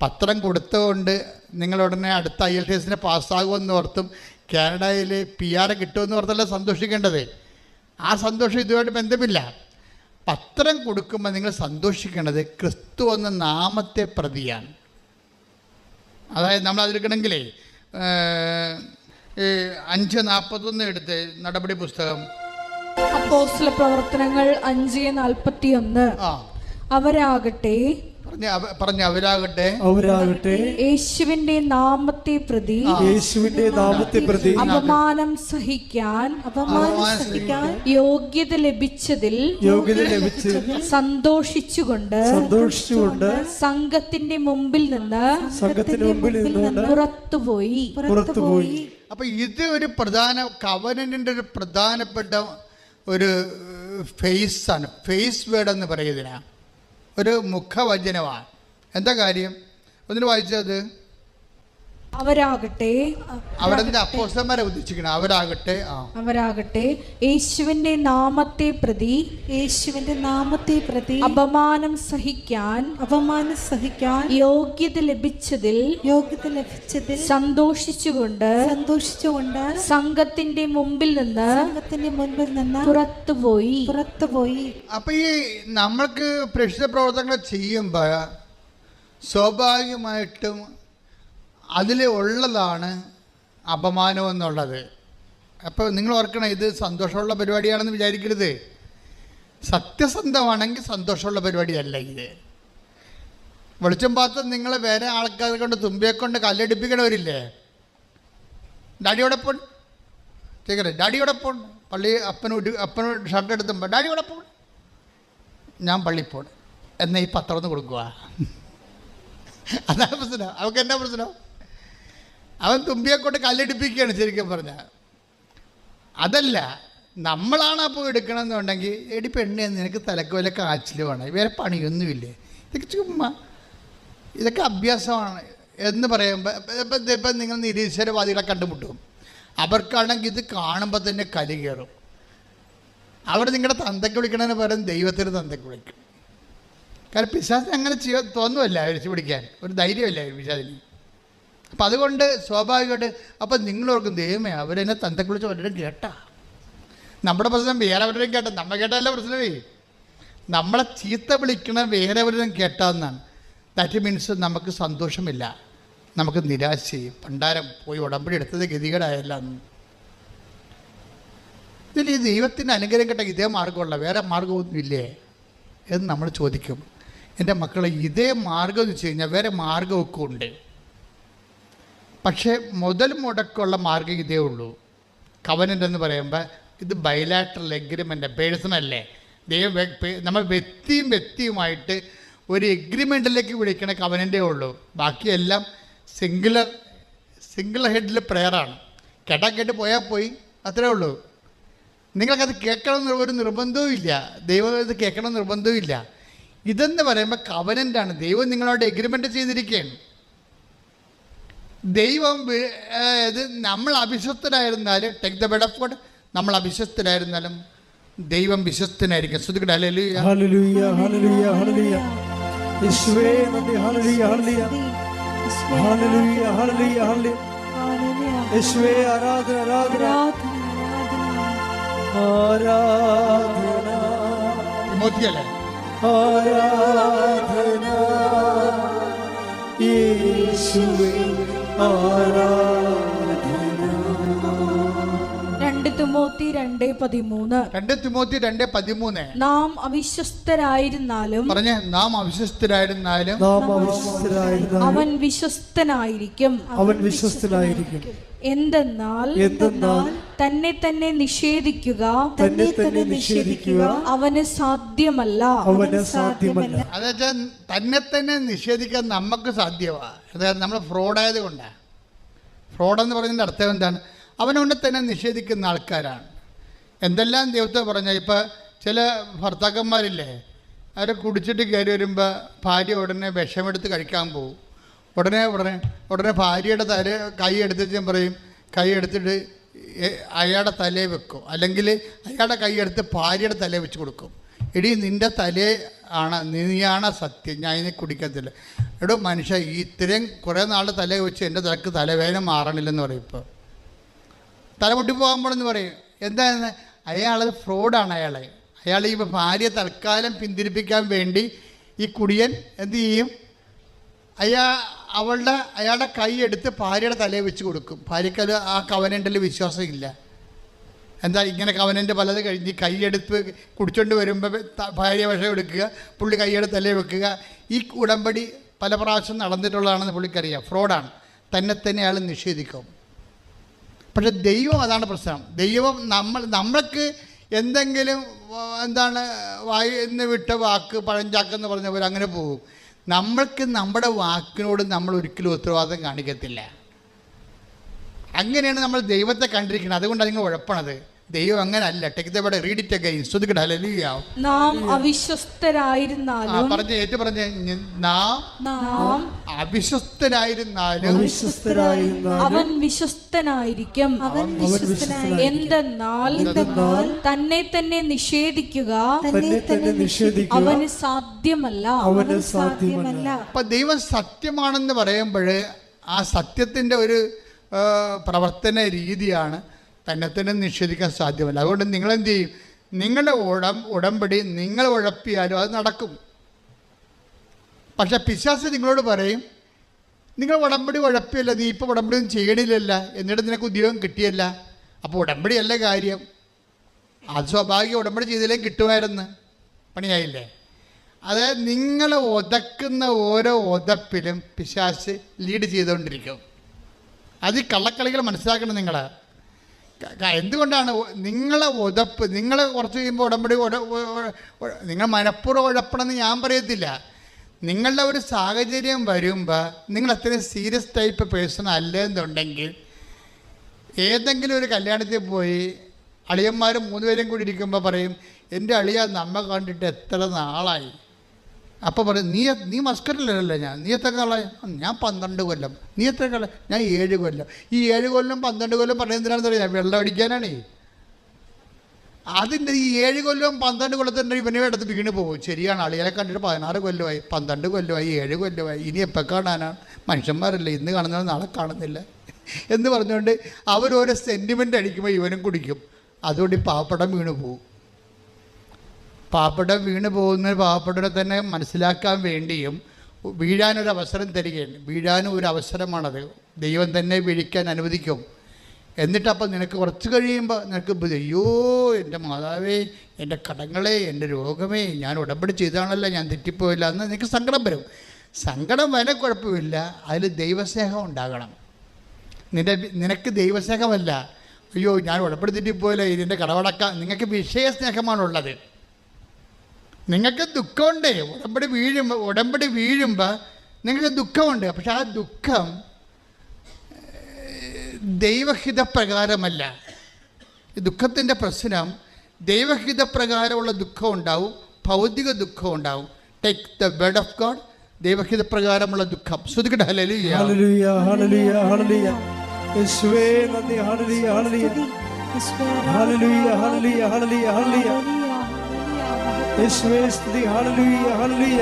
പത്രം കൊടുത്തുകൊണ്ട് നിങ്ങളുടനെ അടുത്ത IELTS പാസ്സാകുമെന്ന് ഓർത്തും കാനഡയിൽ PR കിട്ടുമെന്ന് ഓർത്തല്ല സന്തോഷിക്കേണ്ടത്. ആ സന്തോഷം ഇതുമായിട്ട് ബന്ധമില്ല. പത്രം കൊടുക്കുമ്പോൾ നിങ്ങൾ സന്തോഷിക്കേണ്ടത് ക്രിസ്തു എന്ന നാമത്തെ പ്രതിയാണ്. അതായത് നമ്മൾ അതിലെടുക്കണമെങ്കിലേ 5:41 എടുത്ത് നടപടി പുസ്തകം, അപ്പോസ്തല പ്രവർത്തനങ്ങൾ 5:41 അവരാകട്ടെ യേശുവിന്റെ നാമത്തെ പ്രതി അപമാനം സഹിക്കാൻ യോഗ്യത ലഭിച്ചതിൽ സന്തോഷിച്ചുകൊണ്ട് സംഘത്തിന്റെ മുമ്പിൽ നിന്ന് പുറത്തുപോയി. അപ്പൊ ഇത് ഒരു പ്രധാന കവനന്റിന്റെ ഒരു പ്രധാനപ്പെട്ട ഒരു ഫേസാണ്. ഫേസ് വേർഡ് എന്ന് പറയുന്നതിനാ ഒരു മുഖവചനമാണ്. എന്താ കാര്യം? ഒന്നിന് വായിച്ചത് അവരാകട്ടെ, അവിടെ അപ്പോസ്തലന്മാരെ ഉദ്ദേശിക്കണം. അവരാകട്ടെ യേശുവിന്റെ നാമത്തെ പ്രതി അപമാനം സഹിക്കാൻ യോഗ്യത ലഭിച്ചതിൽ സന്തോഷിച്ചുകൊണ്ട് സംഘത്തിന്റെ മുമ്പിൽ നിന്ന് പുറത്തുപോയി. അപ്പൊ ഈ നമ്മൾക്ക് പ്രേക്ഷിത പ്രവർത്തനങ്ങൾ ചെയ്യുമ്പോൾ സ്വാഭാവികമായിട്ടും അതിൽ ഉള്ളതാണ് അപമാനം എന്നുള്ളത്. അപ്പോൾ നിങ്ങൾ ഓർക്കണം, ഇത് സന്തോഷമുള്ള പരിപാടിയാണെന്ന് വിചാരിക്കരുത്. സത്യസന്ധമാണെങ്കിൽ സന്തോഷമുള്ള പരിപാടിയല്ല ഇത്. വെളിച്ചം പാത്രം നിങ്ങളെ വേറെ ആൾക്കാരെ കൊണ്ട് തുമ്പിയെ കൊണ്ട് കല്ലടിപ്പിക്കണവരില്ലേ? ഡാഡിയോടൊപ്പം ചെയ്യല്ലേ? ഡാഡിയോടൊപ്പം പള്ളി അപ്പനോട് ഷർട്ട് എടുത്തുമ്പോൾ ഡാഡിയോടൊപ്പം ഞാൻ പള്ളി പോണം എന്ന ഈ പത്രം ഒന്ന് കൊടുക്കുക. അതാണ് പ്രശ്നം. അവർക്ക് എന്നാ പ്രശ്നം? അവൻ തുമ്പിയെ കൊണ്ട് കല്ലടിപ്പിക്കുകയാണ് ശരിക്കും പറഞ്ഞാൽ. അതല്ല, നമ്മളാണ് അപ്പോൾ എടുക്കണമെന്നുണ്ടെങ്കിൽ എടി പെണ്ണെ നിനക്ക് തലക്ക് വല്ല കാച്ചിൽ വേണം, വേറെ പണിയൊന്നുമില്ലേ, ഇതൊക്കെ ചുമ്മാ ഇതൊക്കെ അഭ്യാസമാണ് എന്ന് പറയുമ്പോൾ ഇപ്പം നിങ്ങൾ നിരീശ്വരവാദികളെ കണ്ടുമുട്ടും. അവർക്കാണെങ്കിൽ ഇത് കാണുമ്പോൾ തന്നെ കലി കയറും. അവർ നിങ്ങളുടെ തന്തയ്ക്ക് വിളിക്കണതിന് പകരം ദൈവത്തിന് തന്തയ്ക്ക് വിളിക്കും. കാരണം പിശാചിന് അങ്ങനെ തോന്നുമല്ല വിളിച്ച് പിടിക്കാൻ, ഒരു ധൈര്യമല്ല പിശാചിന്. അപ്പം അതുകൊണ്ട് സ്വാഭാവികമായിട്ട് അപ്പം നിങ്ങളോർക്കും ദൈവമേ അവരെന്നെ തന്തയ്ക്ക് വിളിച്ച് വല്ലവരും കേട്ടാ. നമ്മുടെ പ്രശ്നം വേറെ അവരും കേട്ടാ, നമ്മൾ കേട്ടല്ല പ്രശ്നമേ. നമ്മളെ ചീത്ത വിളിക്കണ വേറെ അവരും കേട്ടാന്നാണ്. ദാറ്റ് മീൻസ് നമുക്ക് സന്തോഷമില്ല, നമുക്ക് നിരാശയും പണ്ടാരം പോയി ഉടമ്പടി എടുത്തത് ഗതികേടായല്ല. ഇതിൽ ഈ ദൈവത്തിൻ്റെ അനുഗ്രഹം കേട്ട ഇതേ മാർഗമുള്ള വേറെ മാർഗമൊന്നുമില്ലേ എന്ന് നമ്മൾ ചോദിക്കും. എൻ്റെ മക്കളെ, ഇതേ മാർഗം എന്ന് വെച്ച് കഴിഞ്ഞാൽ വേറെ മാർഗമൊക്കെ ഉണ്ട്. പക്ഷേ മുതൽ മുടക്കമുള്ള മാർഗം ഇതേ ഉള്ളൂ. കവനൻ്റ് എന്ന് പറയുമ്പോൾ ഇത് ബൈലാറ്ററൽ എഗ്രിമെൻ്റ്, പേഴ്സണല്ലേ. ദൈവം നമ്മൾ വ്യക്തിയുമായിട്ട് ഒരു എഗ്രിമെൻറ്റിലേക്ക് വിളിക്കണ കവനൻ്റേ ഉള്ളൂ. ബാക്കിയെല്ലാം സിംഗിൾ ഹെഡിൽ പ്രെയറാണ്. കേട്ട് പോയാൽ പോയി, അത്രേ ഉള്ളൂ. നിങ്ങൾക്കത് കേൾക്കണമെന്ന് ഒരു നിർബന്ധവും ഇല്ല. ദൈവം ഇത് കേൾക്കണം നിർബന്ധവും ഇല്ല. ഇതെന്ന് പറയുമ്പോൾ കവനൻ്റാണ്. ദൈവം നിങ്ങളോട് എഗ്രിമെൻ്റ് ചെയ്തിരിക്കുകയാണ്. ദൈവം ഇത് നമ്മൾ അവിശ്വസ്തരായിരുന്നാലും, take the bed of God, നമ്മൾ അവിശ്വസ്തരായിരുന്നാലും ദൈവം വിശ്വസ്തനായിരിക്കും. ശ്രദ്ധിക്കട്ടെ. Hallelujah hallelujah hallelujah hallelujah. യേശുവേ നന്ദി. Hallelujah hallelujah hallelujah hallelujah hallelujah. യേശുവേ ആരാധന ആരാധന ആരാധന. തിമോത്തിയല്ലേ? ആരാധന യേശുവേ ആരാധന. 2 തിമോത്തി 2:13. നാം അവിശ്വസ്തരായിരുന്നാലും പറഞ്ഞേ, നാം അവിശ്വസ്തരായിരുന്നാലും അവൻ വിശ്വസ്തനായിരിക്കും. എന്തെന്നാൽ തന്നെ നിഷേധിക്കുക അവന് സാധ്യമല്ല. അതെച്ചാൽ തന്നെ നിഷേധിക്കാൻ നമുക്ക് സാധ്യമാണ്. അതായത് നമ്മൾ ഫ്രോഡായത് കൊണ്ടാണ്. ഫ്രോഡെന്ന് പറയുന്നതിൻ്റെ അർത്ഥം എന്താണ്? അവനവനെ തന്നെ നിഷേധിക്കുന്ന ആൾക്കാരാണ്. എന്തെല്ലാം ദൈവത്തെ പറഞ്ഞാൽ, ഇപ്പോൾ ചില ഭർത്താക്കന്മാരില്ലേ, അവർ കുടിച്ചിട്ട് കയറി വരുമ്പോൾ ഭാര്യ ഉടനെ വിഷമെടുത്ത് കഴിക്കാൻ പോകും. ഉടനെ ഭാര്യയുടെ കൈ എടുത്തിട്ട് പറയും, കൈ എടുത്തിട്ട് അയാളുടെ തലയെ വെക്കും, അല്ലെങ്കിൽ അയാളുടെ കൈ എടുത്ത് ഭാര്യയുടെ തലയെ വെച്ച് കൊടുക്കും. എടീ, നിൻ്റെ നീയാണ് സത്യം, ഞാൻ ഇതിനെ കുടിക്കത്തില്ല. എടോ മനുഷ്യ, ഇത്രയും കുറേ നാളുടെ തലയെ വെച്ച് എൻ്റെ തലക്ക് തലവേദന മാറണില്ലെന്ന് പറയും. ഇപ്പോൾ തലമുട്ടി പോകുമ്പോഴെന്ന് പറയും. എന്താണെന്ന്? അയാളത് ഫ്രോഡാണ്. അയാൾ ഈ ഭാര്യ തൽക്കാലം പിന്തിരിപ്പിക്കാൻ വേണ്ടി ഈ കുടിയൻ എന്ത് ചെയ്യും? അയാളുടെ കൈ എടുത്ത് ഭാര്യയുടെ തലയെ വെച്ച് കൊടുക്കും. ഭാര്യയ്ക്ക് അത് ആ കവനൻ്റിൽ വിശ്വാസമില്ല. എന്താ ഇങ്ങനെ കവനൻ്റ് പലത് കഴിഞ്ഞ് കൈയെടുത്ത് കുടിച്ചോണ്ട് വരുമ്പോൾ ഭാര്യ വിഷം എടുക്കുക, പുള്ളി കൈയെടുത്ത് തലയെ വെക്കുക. ഈ ഉടമ്പടി പല പ്രാവശ്യം നടന്നിട്ടുള്ളതാണെന്ന് പുള്ളിക്കറിയാം. ഫ്രോഡാണ്. തന്നെ അയാൾ നിഷേധിക്കും. പക്ഷെ ദൈവം, അതാണ് പ്രശ്നം. ദൈവം നമ്മൾക്ക് എന്തെങ്കിലും വായിന്ന് വിട്ട വാക്ക് പഴഞ്ചാക്കെന്ന് പറഞ്ഞ പോലെ അങ്ങനെ പോകും. നമ്മൾക്ക് നമ്മുടെ വാക്കിനോട് നമ്മൾ ഒരിക്കലും ഉത്തരവാദിത്തം കാണിക്കത്തില്ല. അങ്ങനെയാണ് നമ്മൾ ദൈവത്തെ കണ്ടിരിക്കുന്നത്. അതുകൊണ്ടാണ് നിങ്ങൾ ഉഴപ്പണത്. ദൈവം അങ്ങനെ അല്ല. Take the word, read it again. ശ്രദ്ധിക്കട്ടെ. ഹല്ലേലൂയ. നാം അവിശ്വസ്തരായിരുന്നാലും, നാം അവിശ്വസ്തരായിരുന്നാലും അവൻ വിശ്വസ്തനായിരിക്കും. എന്തെന്നാൽ തന്നെ നിഷേധിക്കുക അവന് സാധ്യമല്ല. അപ്പൊ ദൈവം സത്യമാണെന്ന് പറയുമ്പോൾ ആ സത്യത്തിൻ്റെ ഒരു പ്രവർത്തന രീതിയാണ് തന്നെ നിഷേധിക്കാൻ സാധ്യമല്ല. അതുകൊണ്ട് നിങ്ങളെന്ത് ചെയ്യും? നിങ്ങളുടെ ഉടമ്പടി നിങ്ങൾ ഉഴപ്പിയാലും അത് നടക്കും. പക്ഷെ പിശാച് നിങ്ങളോട് പറയും, നിങ്ങൾ ഉടമ്പടി ഉഴപ്പിയല്ല, നീ ഇപ്പോൾ ഉടമ്പടി ഒന്നും ചെയ്യണില്ലല്ല, എന്നിട്ട് നിനക്ക് ഉദ്യോഗം കിട്ടിയല്ല, അപ്പോൾ ഉടമ്പടിയല്ല കാര്യം. അത് സ്വാഭാവിക, ഉടമ്പടി ചെയ്തില്ലേ കിട്ടുമായിരുന്നു, പണിയായില്ലേ? അതായത് നിങ്ങൾ ഒതക്കുന്ന ഓരോ ഒതപ്പിലും പിശാച് ലീഡ് ചെയ്തുകൊണ്ടിരിക്കും. അത് ഈ കള്ളക്കളികൾ മനസ്സിലാക്കണം നിങ്ങൾ. എന്തുകൊണ്ടാണ് നിങ്ങളെ ഉതപ്പ്? നിങ്ങൾ കുറച്ച് കഴിയുമ്പോൾ ഉടമ്പടി നിങ്ങൾ മനഃപൂർവ്വം ഉഴപ്പണമെന്ന് ഞാൻ പറയത്തില്ല. നിങ്ങളുടെ ഒരു സാഹചര്യം വരുമ്പോൾ നിങ്ങൾ അത്രയും സീരിയസ് ടൈപ്പ് പേഴ്സൺ അല്ലെന്നുണ്ടെങ്കിൽ ഏതെങ്കിലും ഒരു കല്യാണത്തിൽ പോയി അളിയന്മാർ 3 പേരും കൂടി ഇരിക്കുമ്പോൾ പറയും, എൻ്റെ അളിയ നമ്മ കണ്ടിട്ട് എത്ര നാളായി, അപ്പോൾ പറയും നീ മസ്കറ്റിലല്ലേ നീ എത്ര കാലം? ഞാൻ 12 കൊല്ലം. നീ എത്ര കാലം? ഞാൻ 7 കൊല്ലം. ഈ 7 കൊല്ലം 12 കൊല്ലം പറയുന്നതിനാണെന്ന് അറിയാം, വെള്ളം അടിക്കാനാണേ. അതിൻ്റെ ഈ 7 കൊല്ലം 12 കൊല്ലത്തിൻ്റെ ഇവനെ എടുത്ത് വീണ് പോകും. ശരിയാണ്, ആളുകളെ കണ്ടിട്ട് 16 കൊല്ലമായി, 12 കൊല്ലമായി, 7 കൊല്ലമായി, ഇനി എപ്പോൾ കാണാനാണ്? മനുഷ്യന്മാരല്ലേ, ഇന്ന് കാണുന്നത് നാളെ കാണുന്നില്ല എന്ന് പറഞ്ഞുകൊണ്ട് അവരോരോ സെൻറ്റിമെൻ്റ് അടിക്കുമ്പോൾ ഇവനും കുടിക്കും. അതുകൊണ്ട് ഈ പാപ്പടം വീണ് പോകും. പാപ്പടം വീണ് പോകുന്ന പാപ്പടനെ തന്നെ മനസ്സിലാക്കാൻ വേണ്ടിയും വീഴാനൊരവസരം തരികയാണ്. വീഴാനും ഒരു അവസരമാണത്. ദൈവം തന്നെ വീഴിക്കാൻ അനുവദിക്കും. എന്നിട്ടപ്പോൾ നിനക്ക് കുറച്ച് കഴിയുമ്പോൾ നിനക്ക് അയ്യോ എൻ്റെ മാതാവേ, എൻ്റെ കടങ്ങളെ, എൻ്റെ രോഗമേ, ഞാൻ ഉടമ്പടി ചെയ്താണല്ലോ, ഞാൻ തെറ്റിപ്പോയില്ല എന്ന് നിനക്ക് സങ്കടം വരും. സങ്കടം വരെ കുഴപ്പമില്ല, അതിൽ ദൈവസ്നേഹം ഉണ്ടാകണം. നിനക്ക് ദൈവസ്നേഹമല്ല, അയ്യോ ഞാൻ ഉടമ്പടി തെറ്റിപ്പോയില്ല, ഇതിൻ്റെ കടവടക്കാം. നിങ്ങൾക്ക് വിഷയസ്നേഹമാണുള്ളത്. നിങ്ങൾക്ക് ദുഃഖമുണ്ട്. ഉടമ്പടി വീഴുമ്പോൾ നിങ്ങൾക്ക് ദുഃഖമുണ്ട്. പക്ഷെ ആ ദുഃഖം ദൈവഹിതപ്രകാരമല്ല. ദുഃഖത്തിൻ്റെ പ്രശ്നം ദൈവഹിതപ്രകാരമുള്ള ദുഃഖം ഉണ്ടാവും, ഭൗതിക ദുഃഖം ഉണ്ടാവും. Take the word of God, ദൈവഹിതപ്രകാരമുള്ള ദുഃഖം. ശ്രുതിക്കട്ടെ ഹല്ലേലൂയ ഹല്ലേലൂയ ഹല്ലേലൂയ ഹല്ലേലൂയ. യേശുവേ നന്ദി. Hallelujah hallelujah hallelujah hallelujah hallelujah hallelujah. യേശുവേ സ്തുതി. Hallelujah hallelujah.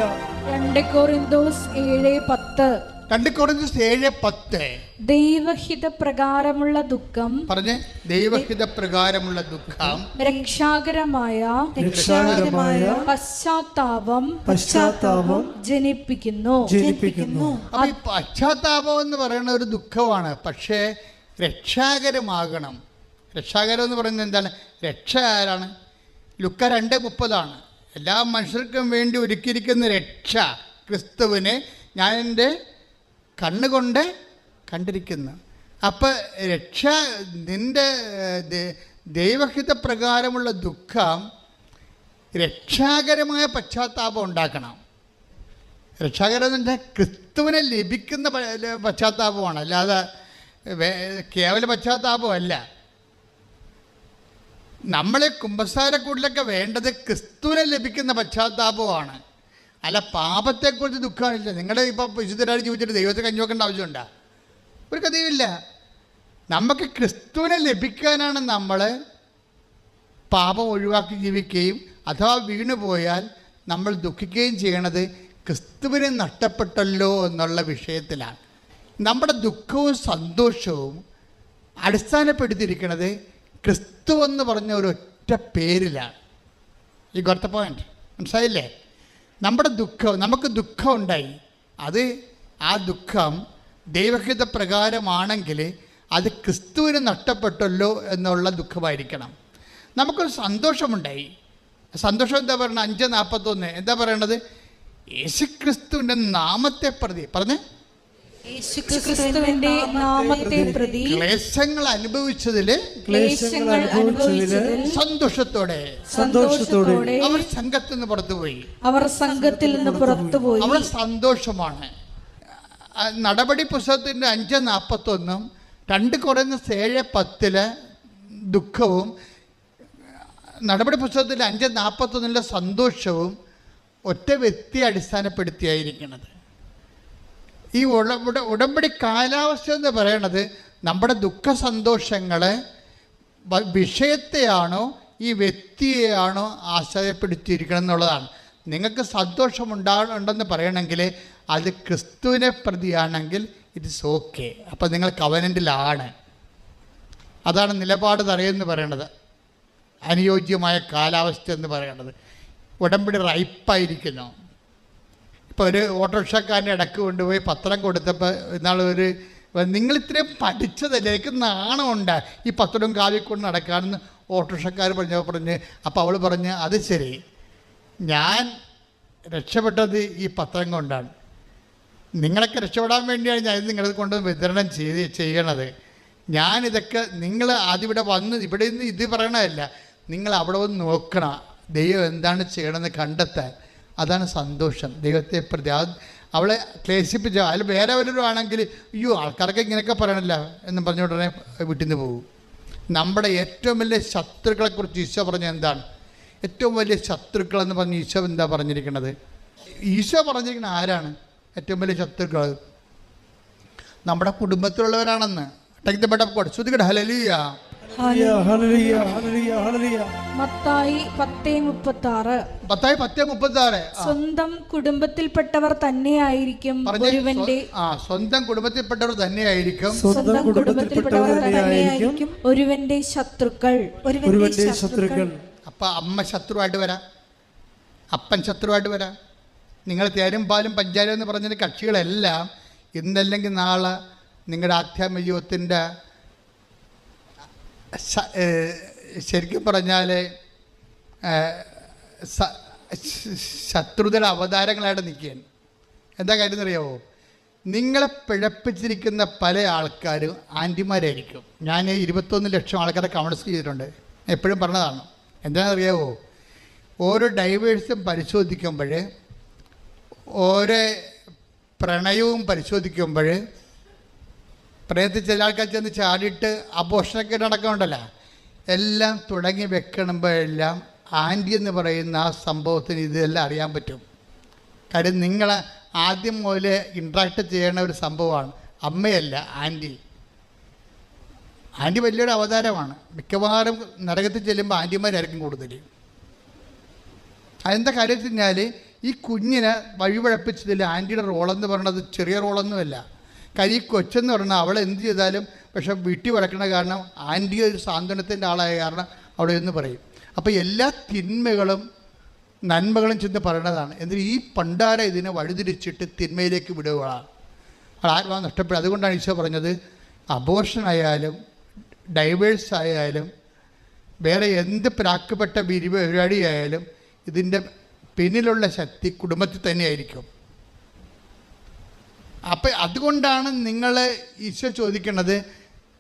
2 കൊരിന്തോസ് 7:10. 2 കൊരിന്തോസ് 7:10. ദൈവഹിത പ്രകാരമുള്ള ദുഃഖം പറഞ്ഞേ, ദൈവഹിത പ്രകാരമുള്ള ദുഃഖം രക്ഷാകരമായ പശ്ചാത്താപം ജനിപ്പിക്കുന്നു. അപ്പൊ ഈ പശ്ചാത്താപം എന്ന് പറയുന്ന ഒരു ദുഃഖമാണ്, പക്ഷേ രക്ഷാകരമാകണം. രക്ഷാകരം എന്ന് പറയുന്നത് എന്താണ്? രക്ഷ ആരാണ്? ലുക്ക 2:30 എല്ലാ മനുഷ്യർക്കും വേണ്ടി ഒരുക്കിയിരിക്കുന്ന രക്ഷ ക്രിസ്തുവിനെ ഞാൻ എൻ്റെ കണ്ണുകൊണ്ട് കണ്ടിരിക്കുന്നു. അപ്പം രക്ഷ നിൻ്റെ ദൈവഹിത പ്രകാരമുള്ള ദുഃഖം രക്ഷാകരമായ പശ്ചാത്താപം ഉണ്ടാക്കണം. രക്ഷാകരം എന്ന് വെച്ചാൽ ക്രിസ്തുവിനെ ലഭിക്കുന്ന പശ്ചാത്താപമാണ്, അല്ലാതെ കേവല പശ്ചാത്താപമല്ല. നമ്മളെ കുമ്പസാരക്കൂടിലൊക്കെ വേണ്ടത് ക്രിസ്തുവിനെ ലഭിക്കുന്ന പശ്ചാത്താപമാണ്, അല്ല പാപത്തെക്കുറിച്ച് ദുഃഖമില്ല. നിങ്ങളുടെ ഇപ്പോൾ വിശുദ്ധരായി ജീവിച്ചിട്ട് ദൈവത്തെ കഞ്ഞി വെക്കേണ്ട ആവശ്യമുണ്ടോ? ഒരു കഥയുമില്ല. നമുക്ക് ക്രിസ്തുവിനെ ലഭിക്കാനാണ് നമ്മൾ പാപം ഒഴിവാക്കി ജീവിക്കുകയും അഥവാ വീണുപോയാൽ നമ്മൾ ദുഃഖിക്കുകയും ചെയ്യണത് ക്രിസ്തുവിനെ നഷ്ടപ്പെട്ടല്ലോ എന്നുള്ള വിഷയത്തിലാണ്. നമ്മുടെ ദുഃഖവും സന്തോഷവും അടിസ്ഥാനപ്പെടുത്തിയിരിക്കുന്നത് ക്രിസ്തു എന്ന് പറഞ്ഞ ഒരൊറ്റ പേരിലാണ്. ഈ ഗോട്ട് ദ പോയിന്റ്, മനസ്സിലായില്ലേ? നമ്മുടെ ദുഃഖം, നമുക്ക് ദുഃഖം ഉണ്ടായി, അത് ആ ദുഃഖം ദൈവഹിത പ്രകാരമാണെങ്കിൽ അത് ക്രിസ്തുവിന് നഷ്ടപ്പെട്ടല്ലോ എന്നുള്ള ദുഃഖമായിരിക്കണം. നമുക്കൊരു സന്തോഷമുണ്ടായി. സന്തോഷം എന്താ പറയുന്നത്? 5:41 എന്താ പറയണത്? യേശുക്രിസ്തുവിൻ്റെ നാമത്തെ പ്രതി പറഞ്ഞേ, യേശുക്രിസ്തുവിന്റെ നാമത്തെ പ്രതി ക്ലേശങ്ങൾ അനുഭവിച്ചതിൽ സന്തോഷത്തോടെ അവർ സംഘത്തിൽ നിന്ന് പുറത്തുപോയി. അവർ സന്തോഷമാണ്. നടപടി പുസ്തകത്തിൻ്റെ 5:41 2 കൊരിന്തോസ് 7:10 ദുഃഖവും നടപടി പുസ്തകത്തിൻ്റെ 5:41 സന്തോഷവും ഒറ്റ വ്യക്തിയെ അടിസ്ഥാനപ്പെടുത്തിയായിരിക്കുന്നത്. ഈ ഉടമ്പടി കാലാവസ്ഥ എന്ന് പറയണത് നമ്മുടെ ദുഃഖ സന്തോഷങ്ങളെ വിഷയത്തെയാണോ ഈ വ്യക്തിയെയാണോ ആശ്രയപ്പെടുത്തിയിരിക്കണം എന്നുള്ളതാണ്. നിങ്ങൾക്ക് സന്തോഷമുണ്ടെന്ന് പറയണമെങ്കിൽ അത് ക്രിസ്തുവിനെ പ്രതിയാണെങ്കിൽ ഇറ്റ്സ് ഓക്കെ. അപ്പം നിങ്ങൾ കവനൻ്റിലാണ്. അതാണ് നിലപാട് തറയെന്ന് പറയണത്, അനുയോജ്യമായ കാലാവസ്ഥ എന്ന് പറയണത്. ഉടമ്പടി റൈപ്പായിരിക്കുന്നു. ഇപ്പോൾ ഒരു ഓട്ടോറിക്ഷക്കാരൻ്റെ ഇടയ്ക്ക് കൊണ്ടുപോയി പത്രം കൊടുത്തപ്പോൾ നിങ്ങളിത്രയും പഠിച്ചതല്ലേ, എനിക്ക് നാണമുണ്ട് ഈ പത്രവും കാവിക്കൊണ്ട് നടക്കാമെന്ന് ഓട്ടോറിക്ഷക്കാർ പറഞ്ഞ്. അപ്പോൾ അവൾ പറഞ്ഞ്, അത് ശരി, ഞാൻ രക്ഷപ്പെട്ടത് ഈ പത്രം കൊണ്ടാണ്, നിങ്ങളൊക്കെ രക്ഷപ്പെടാൻ വേണ്ടിയാണ് ഞാൻ ഇത് നിങ്ങളെ കൊണ്ട് വിതരണം ചെയ്യണത്. ഞാനിതൊക്കെ നിങ്ങൾ ആദ്യം ഇവിടെ വന്ന് ഇവിടെ നിന്ന് ഇത് പറയണതല്ല, നിങ്ങൾ അവിടെ വന്ന് നോക്കണം ദൈവം എന്താണ് ചെയ്യണമെന്ന് കണ്ടെത്താൻ. അതാണ് സന്തോഷം. ദൈവത്തെ പ്രതി അവളെ ക്ലേശിപ്പിച്ച അതിൽ വേറെ വല്ലവരും ആണെങ്കിൽ അയ്യോ ആൾക്കാരൊക്കെ ഇങ്ങനെയൊക്കെ പറയണില്ല എന്നും പറഞ്ഞ ഉടനെ വീട്ടിൽ നിന്ന് പോകും. നമ്മുടെ ഏറ്റവും വലിയ ശത്രുക്കളെക്കുറിച്ച് ഈശോ പറഞ്ഞ എന്താണ്? ഏറ്റവും വലിയ ശത്രുക്കളെന്ന് പറഞ്ഞ് ഈശോ എന്താ പറഞ്ഞിരിക്കുന്നത്? ഈശോ പറഞ്ഞിരിക്കുന്ന ആരാണ് ഏറ്റവും വലിയ ശത്രുക്കൾ? നമ്മുടെ കുടുംബത്തിലുള്ളവരാണെന്ന്. Take the bed of God. ശ്രുതികട ഹല്ലേലൂയ. മത്തായി 10:36. മത്തായി 10:36. സ്വന്തം കുടുംബത്തിൽപ്പെട്ടവർ തന്നെയായിരിക്കും ഒരുവന്റെ സ്വന്തം കുടുംബത്തിൽപ്പെട്ടവർ തന്നെയായിരിക്കും സ്വന്തം കുടുംബത്തിൽപ്പെട്ടവർ തന്നെയായിരിക്കും ഒരുവന്റെ ശത്രുക്കൾ. അപ്പൊ അമ്മ ശത്രുവായിട്ട് വരാം, അപ്പൻ ശത്രുവായിട്ട് വരാം. നിങ്ങൾ തേരും പാലും പഞ്ചാരം എന്ന് പറഞ്ഞ കക്ഷികളെല്ലാം ഇന്നല്ലെങ്കിൽ നാളെ നിങ്ങളുടെ ആധ്യാത്മിക ജീവിതത്തിൻ്റെ ശരിക്കും പറഞ്ഞാൽ ശത്രുതയുടെ അവതാരങ്ങളായിട്ട് നിൽക്കുകയാണ്. എന്താ കാര്യം എന്നറിയാമോ? നിങ്ങളെ പിഴപ്പിച്ചിരിക്കുന്ന പല ആൾക്കാരും ആൻറ്റിമാരായിരിക്കും. ഞാൻ 21 ലക്ഷം ആൾക്കാരെ കൗൺസിൽ ചെയ്തിട്ടുണ്ട്. എപ്പോഴും പറഞ്ഞതാണ്. എന്താണെന്നറിയാമോ? ഓരോ ഡൈവേഴ്സും പരിശോധിക്കുമ്പോൾ, ഓരോ പ്രണയവും പരിശോധിക്കുമ്പോൾ, പ്രണയത്തിൽ ചില ആൾക്കാർ ചെന്ന് ചാടിയിട്ട് അബോഷണൊക്കെ നടക്കുന്നുണ്ടല്ലോ, എല്ലാം തുടങ്ങി വെക്കണമ്പോഴെല്ലാം ആൻറ്റി എന്ന് പറയുന്ന ആ സംഭവത്തിന് ഇതെല്ലാം അറിയാൻ പറ്റും. കാര്യം നിങ്ങൾ ആദ്യം മുതൽ ഇൻട്രാക്ട് ചെയ്യണ ഒരു സംഭവമാണ്. അമ്മയല്ല, ആൻറ്റി. ആൻറ്റി വലിയൊരു അവതാരമാണ്. മിക്കവാറും നരകത്തിൽ ചെല്ലുമ്പോൾ ആൻറ്റിമാരായിരിക്കും കൂടുതൽ. അതെന്താ കാര്യം വെച്ച് കഴിഞ്ഞാൽ ഈ കുഞ്ഞിനെ വഴിപഴപ്പിച്ചതിൽ ആൻറ്റിയുടെ റോളെന്ന് പറയുന്നത് ചെറിയ റോളൊന്നുമല്ല. കരി കൊച്ചെന്ന് പറഞ്ഞാൽ അവൾ എന്ത് ചെയ്താലും പക്ഷെ വീട്ടിൽ വരക്കണ കാരണം ആൻറ്റി ഒരു സാന്ത്വനത്തിൻ്റെ ആളായ കാരണം അവിടെ എന്ന് പറയും. അപ്പോൾ എല്ലാ തിന്മകളും നന്മകളും ചെന്ന് പറയണതാണ്. എന്നിട്ട് ഈ പണ്ടാര ഇതിനെ വഴിതിരിച്ചിട്ട് തിന്മയിലേക്ക് വിടുകയാണ്. അത് ആത്മാവ് നഷ്ടപ്പെടും. അതുകൊണ്ടാണ് ഈശോ പറഞ്ഞത്, അബോർഷനായാലും ഡൈവേഴ്സ് ആയാലും വേറെ എന്ത് പ്രാക്കപ്പെട്ട പരിപാടിയായാലും ഇതിൻ്റെ പിന്നിലുള്ള ശക്തി കുടുംബത്തിൽ തന്നെയായിരിക്കും. അപ്പം അതുകൊണ്ടാണ് നിങ്ങൾ ഈശോ ചോദിക്കുന്നത്,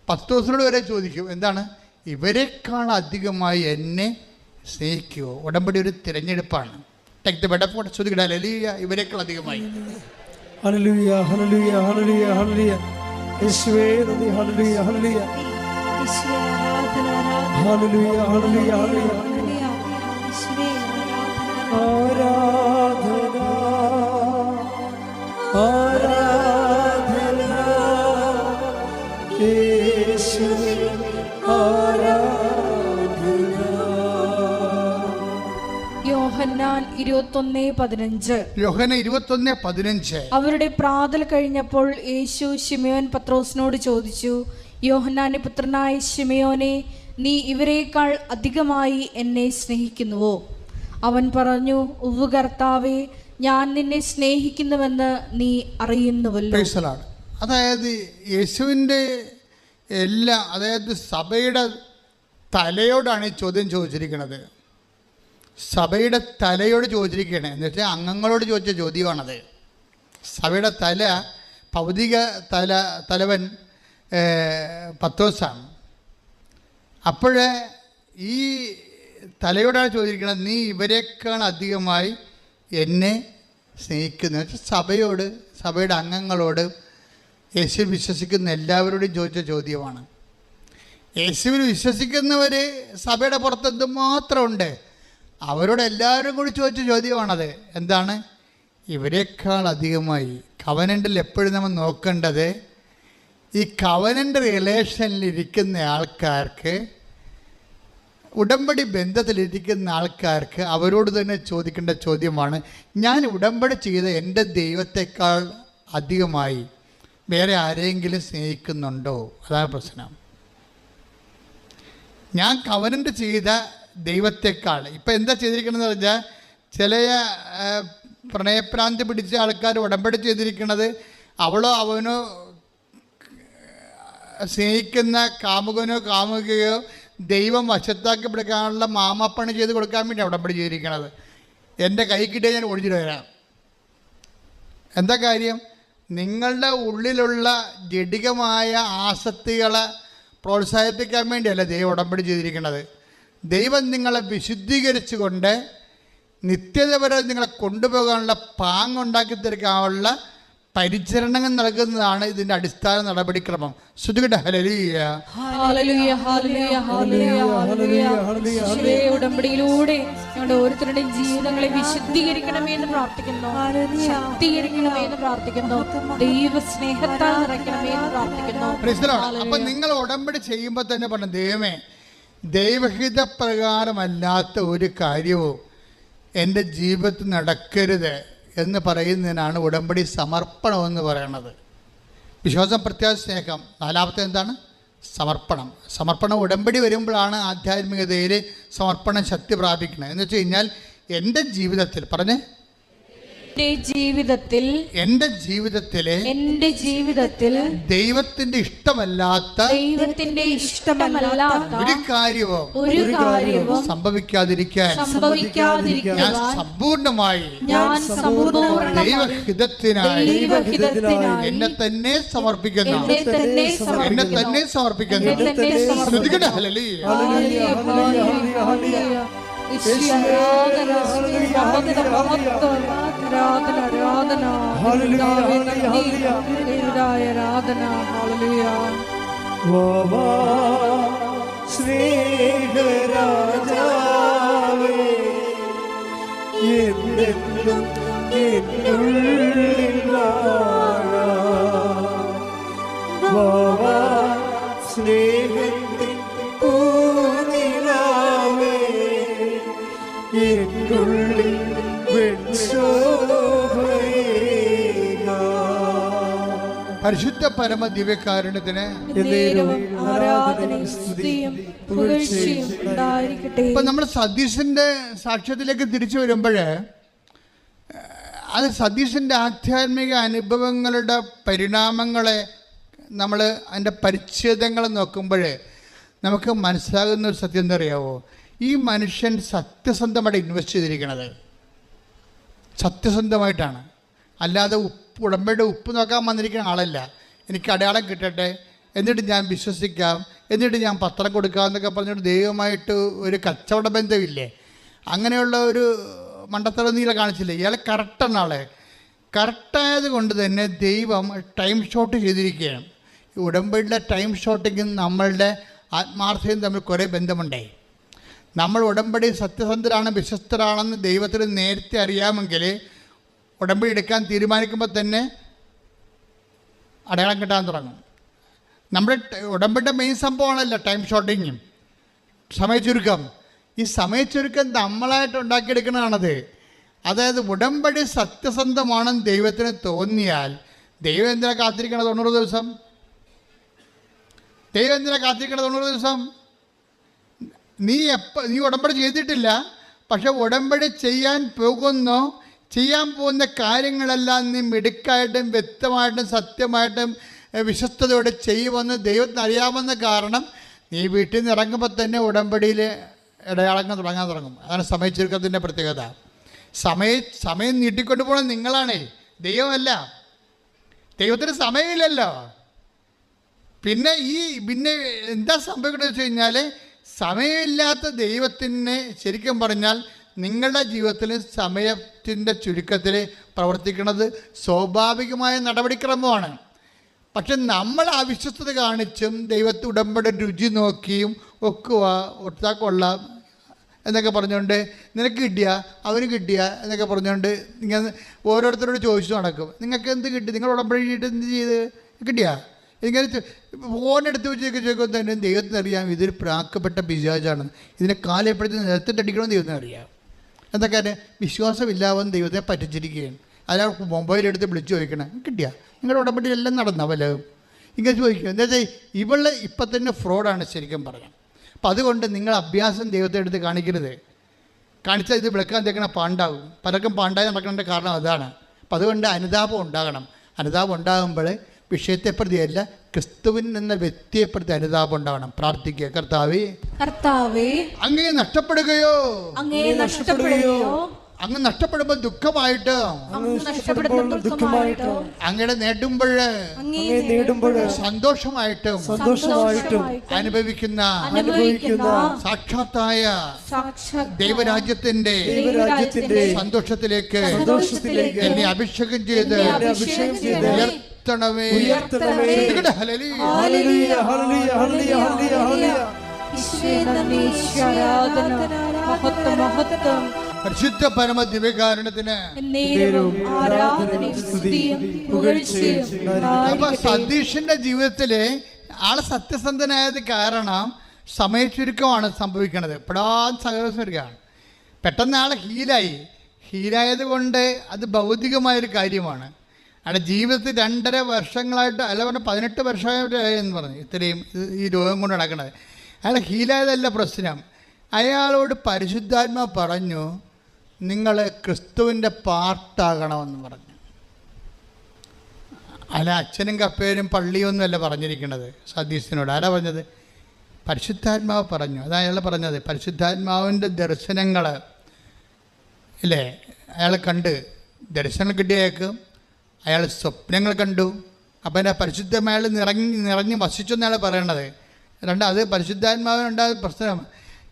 പത്രോസിനോട് വരെ ചോദിക്കും, എന്താണ്? ഇവരെക്കാൾ അധികമായി എന്നെ സ്നേഹിക്കുമോ? ഉടമ്പടി ഒരു തിരഞ്ഞെടുപ്പാണ്. Take the bed of God. ശ്രുതികട ഹല്ലേലൂയ. ഇവരെക്കാൾ അധികമായി. Hallelujah, hallelujah, hallelujah, hallelujah. യേശുവേ നന്ദി. Hallelujah, hallelujah, hallelujah, hallelujah, hallelujah. ആരാധന, ആരാധന യേശുവേ, ആരാധന. യോഹന്നാൻ 21:15. യോഹന്നാൻ 21:15. അവരുടെ പ്രാതൽ കഴിഞ്ഞപ്പോൾ യേശു ശിമയോൻ പത്രോസിനോട് ചോദിച്ചു, യോഹന്നാന്റെ പുത്രനായ ശിമയോനെ, നീ ഇവരെക്കാൾ അധികമായി എന്നെ സ്നേഹിക്കുന്നുവോ? അവൻ പറഞ്ഞു, ഉവ്വ് കർത്താവേ, ഞാൻ നിന്നെ സ്നേഹിക്കുന്നുവെന്ന് നീ അറിയുന്നുവല്ലോ. അതായത് യേശുവിൻ്റെ അതായത് സഭയുടെ തലയോടാണ് ഈ ചോദ്യം ചോദിച്ചിരിക്കുന്നത്. സഭയുടെ തലയോട് ചോദിച്ചിരിക്കുകയാണ്. എന്ന് വെച്ചാൽ അംഗങ്ങളോട് ചോദിച്ച ചോദ്യമാണത്. സഭയുടെ തല, ഭൗതിക തലവൻ പത്രോസാണ്. അപ്പോഴേ ഈ തലയോടാണ് ചോദിച്ചിരിക്കുന്നത്, നീ ഇവരെക്കാൾ അധികമായി എന്നെ സ്നേഹിക്കുന്നു. വെച്ചാൽ സഭയോട്, സഭയുടെ അംഗങ്ങളോട്, യേശു വിശ്വസിക്കുന്ന എല്ലാവരോടും ചോദിച്ച ചോദ്യമാണ്. യേശുവിൽ വിശ്വസിക്കുന്നവർ സഭയുടെ പുറത്ത് എന്തുമാത്രമുണ്ട്, അവരോട് എല്ലാവരും കൂടി ചോദിച്ച ചോദ്യമാണത്. എന്താണ്? ഇവരെക്കാൾ അധികമായി. കവനൻ്റിൽ എപ്പോഴും നമ്മൾ നോക്കേണ്ടത്, ഈ കവനൻ്റ് റിലേഷനിലിരിക്കുന്ന ആൾക്കാർക്ക്, ഉടമ്പടി ബന്ധത്തിലിരിക്കുന്ന ആൾക്കാർക്ക് അവരോട് തന്നെ ചോദിക്കേണ്ട ചോദ്യമാണ്, ഞാൻ ഉടമ്പടി ചെയ്ത എൻ്റെ ദൈവത്തെക്കാൾ അധികമായി വേറെ ആരെങ്കിലും സ്നേഹിക്കുന്നുണ്ടോ? അതാണ് പ്രശ്നം. ഞാൻ കവനൻ്റ് ചെയ്ത ദൈവത്തെക്കാൾ ഇപ്പം എന്താ ചെയ്തിരിക്കണമെന്ന് പറഞ്ഞാൽ, ചില പ്രണയഭ്രാന്തി പിടിച്ച ആൾക്കാർ ഉടമ്പടി ചെയ്തിരിക്കുന്നത് അവളോ അവനോ സ്നേഹിക്കുന്ന കാമുകനോ കാമുകയോ ദൈവം വശത്താക്കി പിടിക്കാനുള്ള മാമാപ്പണി ചെയ്ത് കൊടുക്കാൻ വേണ്ടി ഉടമ്പടി ചെയ്തിരിക്കണത്. എൻ്റെ കൈ കിട്ടിയാൽ ഞാൻ ഒഴിഞ്ഞിട്ട് വരാം. എന്താ കാര്യം? നിങ്ങളുടെ ഉള്ളിലുള്ള ജഡികമായ ആസക്തികളെ പ്രോത്സാഹിപ്പിക്കാൻ വേണ്ടിയല്ല ദൈവം ഉടമ്പടി ചെയ്തിരിക്കുന്നത്. ദൈവം നിങ്ങളെ വിശുദ്ധീകരിച്ചുകൊണ്ട് നിത്യത വരെ നിങ്ങളെ കൊണ്ടുപോകാനുള്ള പാങ്ങുണ്ടാക്കി തീർക്കാനുള്ള പരിചരണം നൽകുന്നതാണ് ഇതിൻ്റെ അടിസ്ഥാന നടപടിക്രമം. ശ്രുതികട hallelujah. Hallelujah, hallelujah, hallelujah, hallelujah. യേശുവേ, ഉടമ്പടിയിലൂടെ ഞങ്ങളുടെ ഓരോരുത്തരുടെയും ജീവിതങ്ങളെ വിശുദ്ധീകരിക്കണമേ എന്ന് പ്രാർത്ഥിക്കുന്നു, ശക്തീകരിക്കണമേ എന്ന് പ്രാർത്ഥിക്കുന്നു, ദൈവ സ്നേഹത്താൽ നിറയ്ക്കണമേ എന്ന് പ്രാർത്ഥിക്കുന്നു. Praise the Lord. അപ്പൊ നിങ്ങൾ ഉടമ്പടി ചെയ്യുമ്പോൾ തന്നെ പറഞ്ഞു, ദൈവമേ, ദൈവഹിത പ്രകാരമല്ലാത്ത ഒരു കാര്യവും എൻ്റെ ജീവിതത്തിൽ നടക്കരുത് എന്ന് പറയുന്നതിനാണ് ഉടമ്പടി സമർപ്പണം എന്ന് പറയുന്നത്. വിശ്വാസം, പ്രത്യാശ, സ്നേഹം. നാലാമത്തെ എന്താണ്? സമർപ്പണം. സമർപ്പണം ഉടമ്പടി വരുമ്പോഴാണ് ആധ്യാത്മികതയിൽ സമർപ്പണം ശക്തി പ്രാപിക്കുന്നത്. എന്ന് വെച്ച് കഴിഞ്ഞാൽ എൻ്റെ ജീവിതത്തിൽ പറഞ്ഞേ, എൻ്റെ ജീവിതത്തിലെ ദൈവത്തിന്റെ ഇഷ്ടമല്ലാത്ത ഒരു കാര്യവും സംഭവിക്കാതിരിക്കാൻ ഞാൻ സമ്പൂർണമായി ദൈവഹിതത്തിനായി എന്നെ തന്നെ സമർപ്പിക്കുന്നു. ശ്രുതികട ഹല്ലേലൂയ. സ്നേഹത്തിൻ പൂനിലാവേ, എന്നുള്ളിൽ പരിശുദ്ധ പരമ ദിവ്യകാരുണ്യത്തിന് ഇപ്പൊ നമ്മൾ സതീശന്റെ സാക്ഷ്യത്തിലേക്ക് തിരിച്ചു വരുമ്പോഴേ, അത് സതീശന്റെ ആധ്യാത്മിക അനുഭവങ്ങളുടെ പരിണാമങ്ങളെ നമ്മൾ അതിൻ്റെ പരിച്ഛേദങ്ങൾ നോക്കുമ്പോൾ നമുക്ക് മനസ്സിലാകുന്ന ഒരു സത്യം എന്താ അറിയാവോ? ഈ മനുഷ്യൻ സത്യസന്ധമായിട്ട് ഇൻവെസ്റ്റ് ചെയ്തിരിക്കണത് സത്യസന്ധമായിട്ടാണ്. അല്ലാതെ ഉടമ്പടിയുടെ ഉപ്പ് നോക്കാൻ വന്നിരിക്കുന്ന ആളല്ല. എനിക്ക് അടയാളം കിട്ടട്ടെ, എന്നിട്ട് ഞാൻ വിശ്വസിക്കാം, എന്നിട്ട് ഞാൻ പത്രം കൊടുക്കാം എന്നൊക്കെ പറഞ്ഞിട്ട് ദൈവമായിട്ട് ഒരു കച്ചവട ബന്ധമില്ലേ? അങ്ങനെയുള്ള ഒരു മണ്ടത്തരം നീല കാണിച്ചില്ലേ? ഇയാൾ കറക്റ്റാണ്. ആളെ കറക്റ്റായത് കൊണ്ട് തന്നെ ദൈവം ടൈം ഷോട്ട് ചെയ്തിരിക്കുകയാണ്. ഈ ഉടമ്പടിയുടെ ടൈം ഷോട്ടിങ്ങും നമ്മളുടെ ആത്മാർത്ഥതയും തമ്മിൽ കുറേ ബന്ധമുണ്ടേ. നമ്മൾ ഉടമ്പടി സത്യസന്ധരാണ്, വിശ്വസ്തരാണെന്ന് ദൈവത്തിന് നേരത്തെ അറിയാമെങ്കിൽ ഉടമ്പടി എടുക്കാൻ തീരുമാനിക്കുമ്പോൾ തന്നെ അടയാളം കിട്ടാൻ തുടങ്ങും. നമ്മുടെ ഉടമ്പടിയുടെ മെയിൻ സംഭവമാണല്ലോ ടൈം ഷോട്ടിങ്ങും സമയച്ചുരുക്കം. ഈ സമയച്ചുരുക്കം നമ്മളായിട്ട് ഉണ്ടാക്കിയെടുക്കുന്നതാണത്. അതായത് ഉടമ്പടി സത്യസന്ധമാണെന്ന് ദൈവത്തിന് തോന്നിയാൽ ദൈവം എന്തിനാ കാത്തിരിക്കണം 90 ദിവസം? ദൈവം എന്തിനാ കാത്തിരിക്കണം 90 ദിവസം? നീ ഉടമ്പടി ചെയ്തിട്ടില്ല, പക്ഷെ ഉടമ്പടി ചെയ്യാൻ പോകുന്ന കാര്യങ്ങളെല്ലാം നീ മിടുക്കായിട്ടും വ്യക്തമായിട്ടും സത്യമായിട്ടും വിശ്വസ്തയോടെ ചെയ്യുമെന്ന് ദൈവത്തിന് അറിയാമെന്ന കാരണം നീ വീട്ടിൽ നിന്ന് ഇറങ്ങുമ്പോൾ തന്നെ ഉടമ്പടിയിൽ ഇടയാളങ്ങൾ തുടങ്ങാൻ തുടങ്ങും. അതാണ് സമയച്ചുരുക്കത്തിൻ്റെ പ്രത്യേകത. സമയം നീട്ടിക്കൊണ്ട് പോകണം നിങ്ങളാണേ, ദൈവമല്ല. ദൈവത്തിന് സമയമില്ലല്ലോ. പിന്നെ എന്താ സംഭവിക്കുന്നത് വെച്ച് കഴിഞ്ഞാൽ, സമയമില്ലാത്ത ദൈവത്തിന് ശരിക്കും പറഞ്ഞാൽ നിങ്ങളുടെ ജീവിതത്തിൽ സമയത്തിൻ്റെ ചുരുക്കത്തിൽ പ്രവർത്തിക്കുന്നത് സ്വാഭാവികമായ നടപടിക്രമമാണ്. പക്ഷെ നമ്മൾ അവിശ്വസ്തത കാണിച്ചും ദൈവത്തെ ഉടമ്പടി രുചി നോക്കിയും ഒക്കുക ഒട്ടാ കൊള്ളാം എന്നൊക്കെ പറഞ്ഞുകൊണ്ട് നിനക്ക് കിട്ടിയ അവന് കിട്ടിയ എന്നൊക്കെ പറഞ്ഞുകൊണ്ട് ഇങ്ങനെ ഓരോരുത്തരോട് ചോദിച്ചു നടക്കും. നിങ്ങൾക്ക് എന്ത് കിട്ടി? നിങ്ങൾ ഉടമ്പടി എന്ത് ചെയ്ത് കിട്ടിയ? ഇങ്ങനെ ഫോണെടുത്ത് വെച്ചൊക്കെ ചോദിക്കുമ്പോൾ തന്നെ ദൈവത്തിനറിയാം ഇതൊരു പ്രാക്കപ്പെട്ട പിശാചാണ്, ഇതിനെ കാലെപ്പോഴത്തേക്ക് നിലത്തിട്ടടിക്കണമെന്ന് ദൈവത്തിനറിയാം. എന്തൊക്കെ വിശ്വാസമില്ലാവെന്ന് ദൈവത്തെ പറ്റിച്ചിരിക്കുകയാണ്. അയാൾ മൊബൈലെടുത്ത് വിളിച്ചു ചോദിക്കണം, കിട്ടിയ നിങ്ങളുടെ ഉടമ്പടി എല്ലാം നടന്ന വല്ലതും ഇങ്ങനെ ചോദിക്കുക. എന്താ വെച്ചാൽ ഇവള് ഇപ്പം തന്നെ ഫ്രോഡാണ് ശരിക്കും പറയാം. അപ്പം അതുകൊണ്ട് നിങ്ങൾ അഭ്യാസം ദൈവത്തെ എടുത്ത് കാണിക്കരുത്. കാണിച്ചാൽ ഇത് വിളക്കാൻ തേക്കണ പാണ്ടാവും. പലർക്കും പാണ്ടായി നടക്കുന്നതിൻ്റെ കാരണം അതാണ്. അപ്പം അതുകൊണ്ട് അനുതാപം ഉണ്ടാകണം. അനുതാപം ഉണ്ടാകുമ്പോൾ വിഷയത്തെ പ്രതിയല്ല, ക്രിസ്തുവിൻ എന്ന വ്യക്തിയെ പ്രതി അനുതാപം ഉണ്ടാവണം. പ്രാർത്ഥിക്കുക, കർത്താവേ കർത്താവേ അങ്ങേ നഷ്ടപ്പെടുകയോ അങ്ങ് നഷ്ടപ്പെടുമ്പോൾ ദുഃഖമായിട്ട്, അങ്ങ് നഷ്ടപ്പെടുമ്പോൾ ദുഃഖമായിട്ടോ, അങ്ങയുടെ നേടുമ്പോൾ അങ്ങേ നേടുമ്പോൾ സന്തോഷമായിട്ടും സന്തോഷമായിട്ടും അനുഭവിക്കുന്ന സാക്ഷാത്തായ സാക്ഷാത് ദൈവരാജ്യത്തിന്റെ ദൈവരാജ്യത്തിന്റെ സന്തോഷത്തിലേക്ക് സന്തോഷത്തിലേക്ക് എന്നെ അഭിഷേകം ചെയ്ത് അഭിഷേകം ചെയ്ത് ഉയർത്തണമേ. ഉയർത്തണമേ. Hallelujah. Hallelujah hallelujah hallelujah hallelujah. ഈശോയെ നന്ദി, ഈശോ ആരാധന, മഹത്വം മഹത്വം. പരിശുദ്ധ പരമ ദിവ്യകാരുണ്യത്തിന് എന്നേരവും ആരാധനയും സ്തുതിയും പുകഴ്ചയും അപ്പൊ സതീഷിന്റെ ജീവിതത്തില് ആള് സത്യസന്ധനായത് കാരണം സമയച്ചുരുക്കമാണ് സംഭവിക്കുന്നത്. പെടാൻ സഹകരണമാണ്. പെട്ടെന്ന് ആളെ ഹീലായത് കൊണ്ട് അത് ഭൗതികമായൊരു കാര്യമാണ്. അയാളുടെ ജീവിതത്തിൽ 2.5 വർഷങ്ങളായിട്ട്, അല്ല പറഞ്ഞ 18 വർഷമായിട്ടെന്ന് പറഞ്ഞു ഇത്രയും ഈ രോഗം കൊണ്ട് നടക്കുന്നത്. അയാൾ ഹീലായതല്ല പ്രശ്നം. അയാളോട് പരിശുദ്ധാത്മാവ് പറഞ്ഞു, നിങ്ങൾ ക്രിസ്തുവിൻ്റെ പാർട്ടാകണമെന്ന് പറഞ്ഞു. അല്ല അച്ഛനും കപ്പേരും പള്ളിയൊന്നുമല്ല പറഞ്ഞിരിക്കുന്നത് സതീശനോട്. ആരാ പറഞ്ഞത്? പരിശുദ്ധാത്മാവ് പറഞ്ഞു. അതാണ് അയാൾ പറഞ്ഞത്. പരിശുദ്ധാത്മാവിൻ്റെ ദർശനങ്ങൾ ഇല്ലേ അയാൾ കണ്ട്, ദർശനം കിട്ടിയേക്ക് അയാൾ സ്വപ്നങ്ങൾ കണ്ടു. അപ്പം എൻ്റെ പരിശുദ്ധമായ നിറഞ്ഞ് വസിച്ചു എന്നാണ് പറയണത്. അത് പരിശുദ്ധാത്മാവിനുണ്ടായ പ്രശ്നം.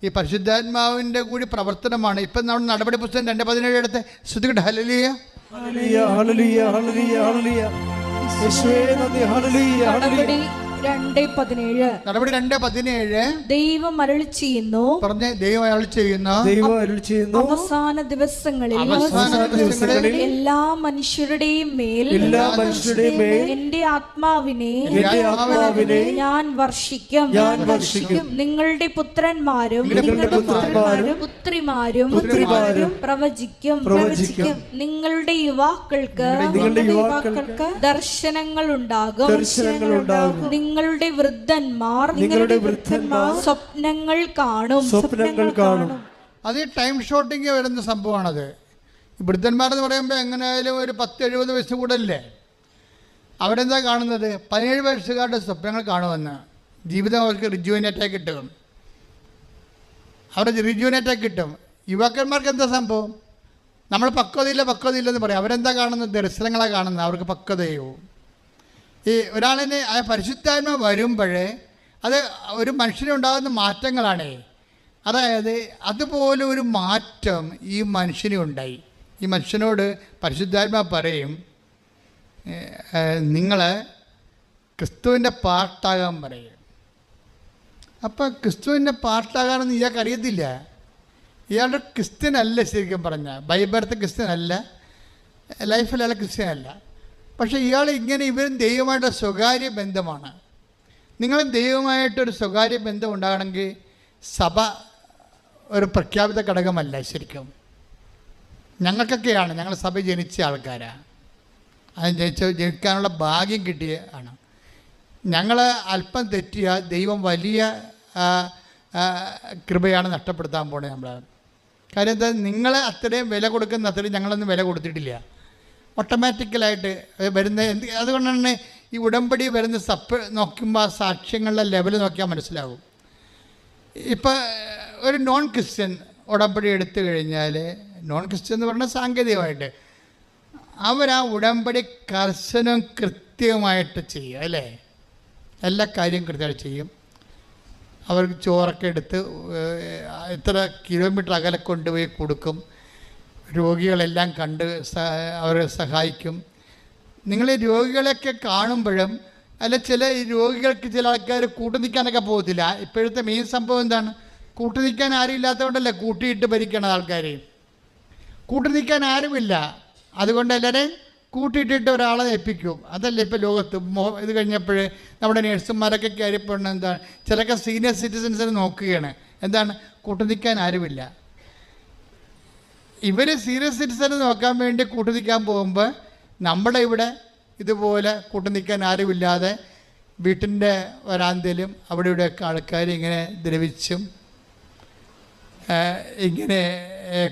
ഈ പരിശുദ്ധാത്മാവിൻ്റെ കൂടി പ്രവർത്തനമാണ്. ഇപ്പം നമ്മൾ നടപടി പുസ്തകം 2:17 എടുത്ത് ശ്രുതികട്ടെ. Hallelujah hallelujah hallelujah hallelujah hallelujah. യേശുവേ നന്ദി. Hallelujah hallelujah. നടപടി 2:17 ദൈവം അരുളി ചെയ്യുന്നു, പറഞ്ഞ ദൈവം അരുളി ചെയ്യുന്നു, ദൈവം അരുളി ചെയ്യുന്നു, അവസാന ദിവസങ്ങളിൽ എല്ലാ മനുഷ്യരുടെയും മേൽ എന്റെ ആത്മാവിനെ ഞാൻ വർഷിക്കും. നിങ്ങളുടെ പുത്രന്മാരും പുത്രിമാരും പ്രവചിക്കും. നിങ്ങളുടെ യുവാക്കൾക്ക് ദർശനങ്ങൾ ഉണ്ടാകും. നിങ്ങളുടെ വൃദ്ധന്മാർ സ്വപ്നങ്ങൾ കാണും. അത് ടൈം ഷോട്ടിങ് വരുന്ന സംഭവമാണത്. വൃദ്ധന്മാരെന്ന് പറയുമ്പോൾ എങ്ങനെയായാലും ഒരു 10-70 വയസ്സ് കൂടല്ലേ. അവരെന്താ കാണുന്നത്? 17 വയസ്സുകാരുടെ സ്വപ്നങ്ങൾ കാണുമെന്ന്. ജീവിതം അവർക്ക് റിജുവിനേറ്റായി കിട്ടും. അവരുടെ റിജുവിനേറ്റായി കിട്ടും. യുവാക്കന്മാർക്ക് എന്താ സംഭവം? നമ്മൾ പക്വതയില്ലെന്ന് പറയും. അവരെന്താ കാണുന്നത്? ദർശനങ്ങളാണ് കാണുന്നത്. അവർക്ക് പക്വതയോ. ഈ ഒരാളിന് ആ പരിശുദ്ധാത്മ വരുമ്പോഴേ അത് ഒരു മനുഷ്യനുണ്ടാകുന്ന മാറ്റങ്ങളാണ്. അതായത് അതുപോലെ ഒരു മാറ്റം ഈ മനുഷ്യനുണ്ടായി. ഈ മനുഷ്യനോട് പരിശുദ്ധാത്മ പറയും, നിങ്ങൾ ക്രിസ്തുവിൻ്റെ പാർട്ടാകാൻ പറയും. അപ്പം ക്രിസ്തുവിൻ്റെ പാർട്ടാകാനെന്ന് ഇയാൾക്ക് അറിയത്തില്ല. ഇയാളുടെ ക്രിസ്ത്യനല്ല ശരിക്കും പറഞ്ഞാൽ. ബൈബർത്ത് ക്രിസ്ത്യനല്ല, ലൈഫിൽ അയാൾ ക്രിസ്ത്യനല്ല. പക്ഷേ ഇയാൾ ഇവരും ദൈവമായിട്ട് സ്വകാര്യ ബന്ധമാണ്. നിങ്ങളും ദൈവമായിട്ടൊരു സ്വകാര്യ ബന്ധം ഉണ്ടാകണമെങ്കിൽ സഭ ഒരു പ്രഖ്യാപിത ഘടകമല്ല ശരിക്കും. ഞങ്ങൾക്കൊക്കെയാണ്, ഞങ്ങൾ സഭ ജനിച്ച ആൾക്കാരാണ്. അത് ജനിക്കാനുള്ള ഭാഗ്യം കിട്ടിയ ആണ്. ഞങ്ങൾ അല്പം തെറ്റിയാൽ ദൈവം വലിയ കൃപയാണ് നഷ്ടപ്പെടുത്താൻ പോണത് നമ്മൾ. കാര്യം എന്താ? നിങ്ങളെ അത്രയും വില കൊടുക്കുന്ന അത്രയും ഞങ്ങളൊന്നും വില കൊടുത്തിട്ടില്ല. ഓട്ടോമാറ്റിക്കലായിട്ട് വരുന്ന അതുകൊണ്ടാണ് ഈ ഉടമ്പടി വരുന്ന നോക്കുമ്പോൾ ആ സാക്ഷ്യങ്ങളുടെ ലെവൽ നോക്കിയാൽ മനസ്സിലാകും. ഇപ്പം ഒരു നോൺ ക്രിസ്ത്യൻ ഉടമ്പടി എടുത്തു കഴിഞ്ഞാൽ, നോൺ ക്രിസ്ത്യൻ എന്ന് പറഞ്ഞാൽ സാങ്കേതികമായിട്ട് അവരാ ഉടമ്പടി കർശനം കൃത്യമായിട്ട് ചെയ്യും അല്ലേ. എല്ലാ കാര്യവും കൃത്യമായിട്ട് ചെയ്യും. അവർക്ക് ചോറൊക്കെ എടുത്ത് ഇത്ര കിലോമീറ്റർ അകലെ കൊണ്ടുപോയി കൊടുക്കും. രോഗികളെല്ലാം കണ്ട് അവരെ സഹായിക്കും. നിങ്ങൾ രോഗികളെയൊക്കെ കാണുമ്പോഴും അല്ല, ചില രോഗികൾക്ക് ചില ആൾക്കാർ കൂട്ടു നിൽക്കാനൊക്കെ പോകത്തില്ല. ഇപ്പോഴത്തെ മെയിൻ സംഭവം എന്താണ്? കൂട്ടു നിൽക്കാൻ ആരും ഇല്ലാത്തതുകൊണ്ടല്ലേ കൂട്ടിയിട്ട് ഭരിക്കണത് ആൾക്കാർ. കൂട്ടു നിൽക്കാൻ ആരുമില്ല, അതുകൊണ്ട് എല്ലാവരെയും കൂട്ടിയിട്ടിട്ട് ഒരാളെ ഏൽപ്പിക്കും. അതല്ലേ ഇപ്പോൾ ലോകത്ത്. ഇത് കഴിഞ്ഞപ്പോൾ നമ്മുടെ നേഴ്സുമാരൊക്കെ കയറിപ്പോണ എന്താണ്, ചിലൊക്കെ സീനിയർ സിറ്റിസൻസിനെ നോക്കുകയാണ്. എന്താണ്? കൂട്ടു നിൽക്കാൻ ആരുമില്ല. ഇവർ സീനിയർ സിറ്റിസനെ നോക്കാൻ വേണ്ടി കൂട്ടു നിൽക്കാൻ പോകുമ്പോൾ നമ്മുടെ ഇവിടെ ഇതുപോലെ കൂട്ടു നിൽക്കാൻ ആരുമില്ലാതെ വീട്ടിൻ്റെ വരാന്തയിലും അവിടെ ഇവിടെയൊക്കെ ആൾക്കാർ ഇങ്ങനെ ദ്രവിച്ചും ഇങ്ങനെ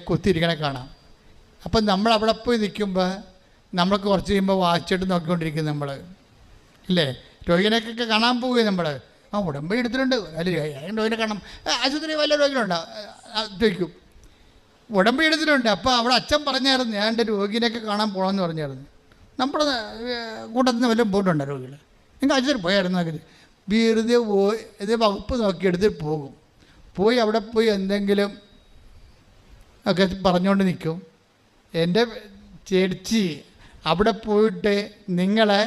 കുത്തിയിരിക്കണേ കാണാം. അപ്പം നമ്മൾ അവിടെ പോയി നിൽക്കുമ്പോൾ നമ്മൾക്ക് കുറച്ച് കഴിയുമ്പോൾ വാച്ചിട്ട് നോക്കിക്കൊണ്ടിരിക്കും നമ്മൾ ഇല്ലേ. രോഗിനെയൊക്കെ കാണാൻ പോവുകയും നമ്മൾ ഉടമ്പടി എടുത്തിട്ടുണ്ട്, അല്ല രോഗിനെ കാണാം, ആശുപത്രി വല്ല രോഗികളുണ്ടോ ചോദിക്കും. ഉടമ്പടി എടുത്തിട്ടുണ്ട്. അപ്പോൾ അവിടെ അച്ഛൻ പറഞ്ഞായിരുന്നു, ഞാൻ എൻ്റെ രോഗിനെയൊക്കെ കാണാൻ പോകണമെന്ന് പറഞ്ഞായിരുന്നു. നമ്മുടെ കൂട്ടത്തിൽ നിന്ന് വല്ലതും പോയിട്ടുണ്ടോ രോഗികൾ? നിങ്ങൾ അച്ഛൻ പോയായിരുന്നു നോക്കി വെറുതെ പോയി ഇതേ വകുപ്പ് നോക്കി എടുത്തിട്ട് പോകും. പോയി അവിടെ പോയി എന്തെങ്കിലും ഒക്കെ പറഞ്ഞുകൊണ്ട് നിൽക്കും. എൻ്റെ ചേച്ചി അവിടെ പോയിട്ട് നിങ്ങളെ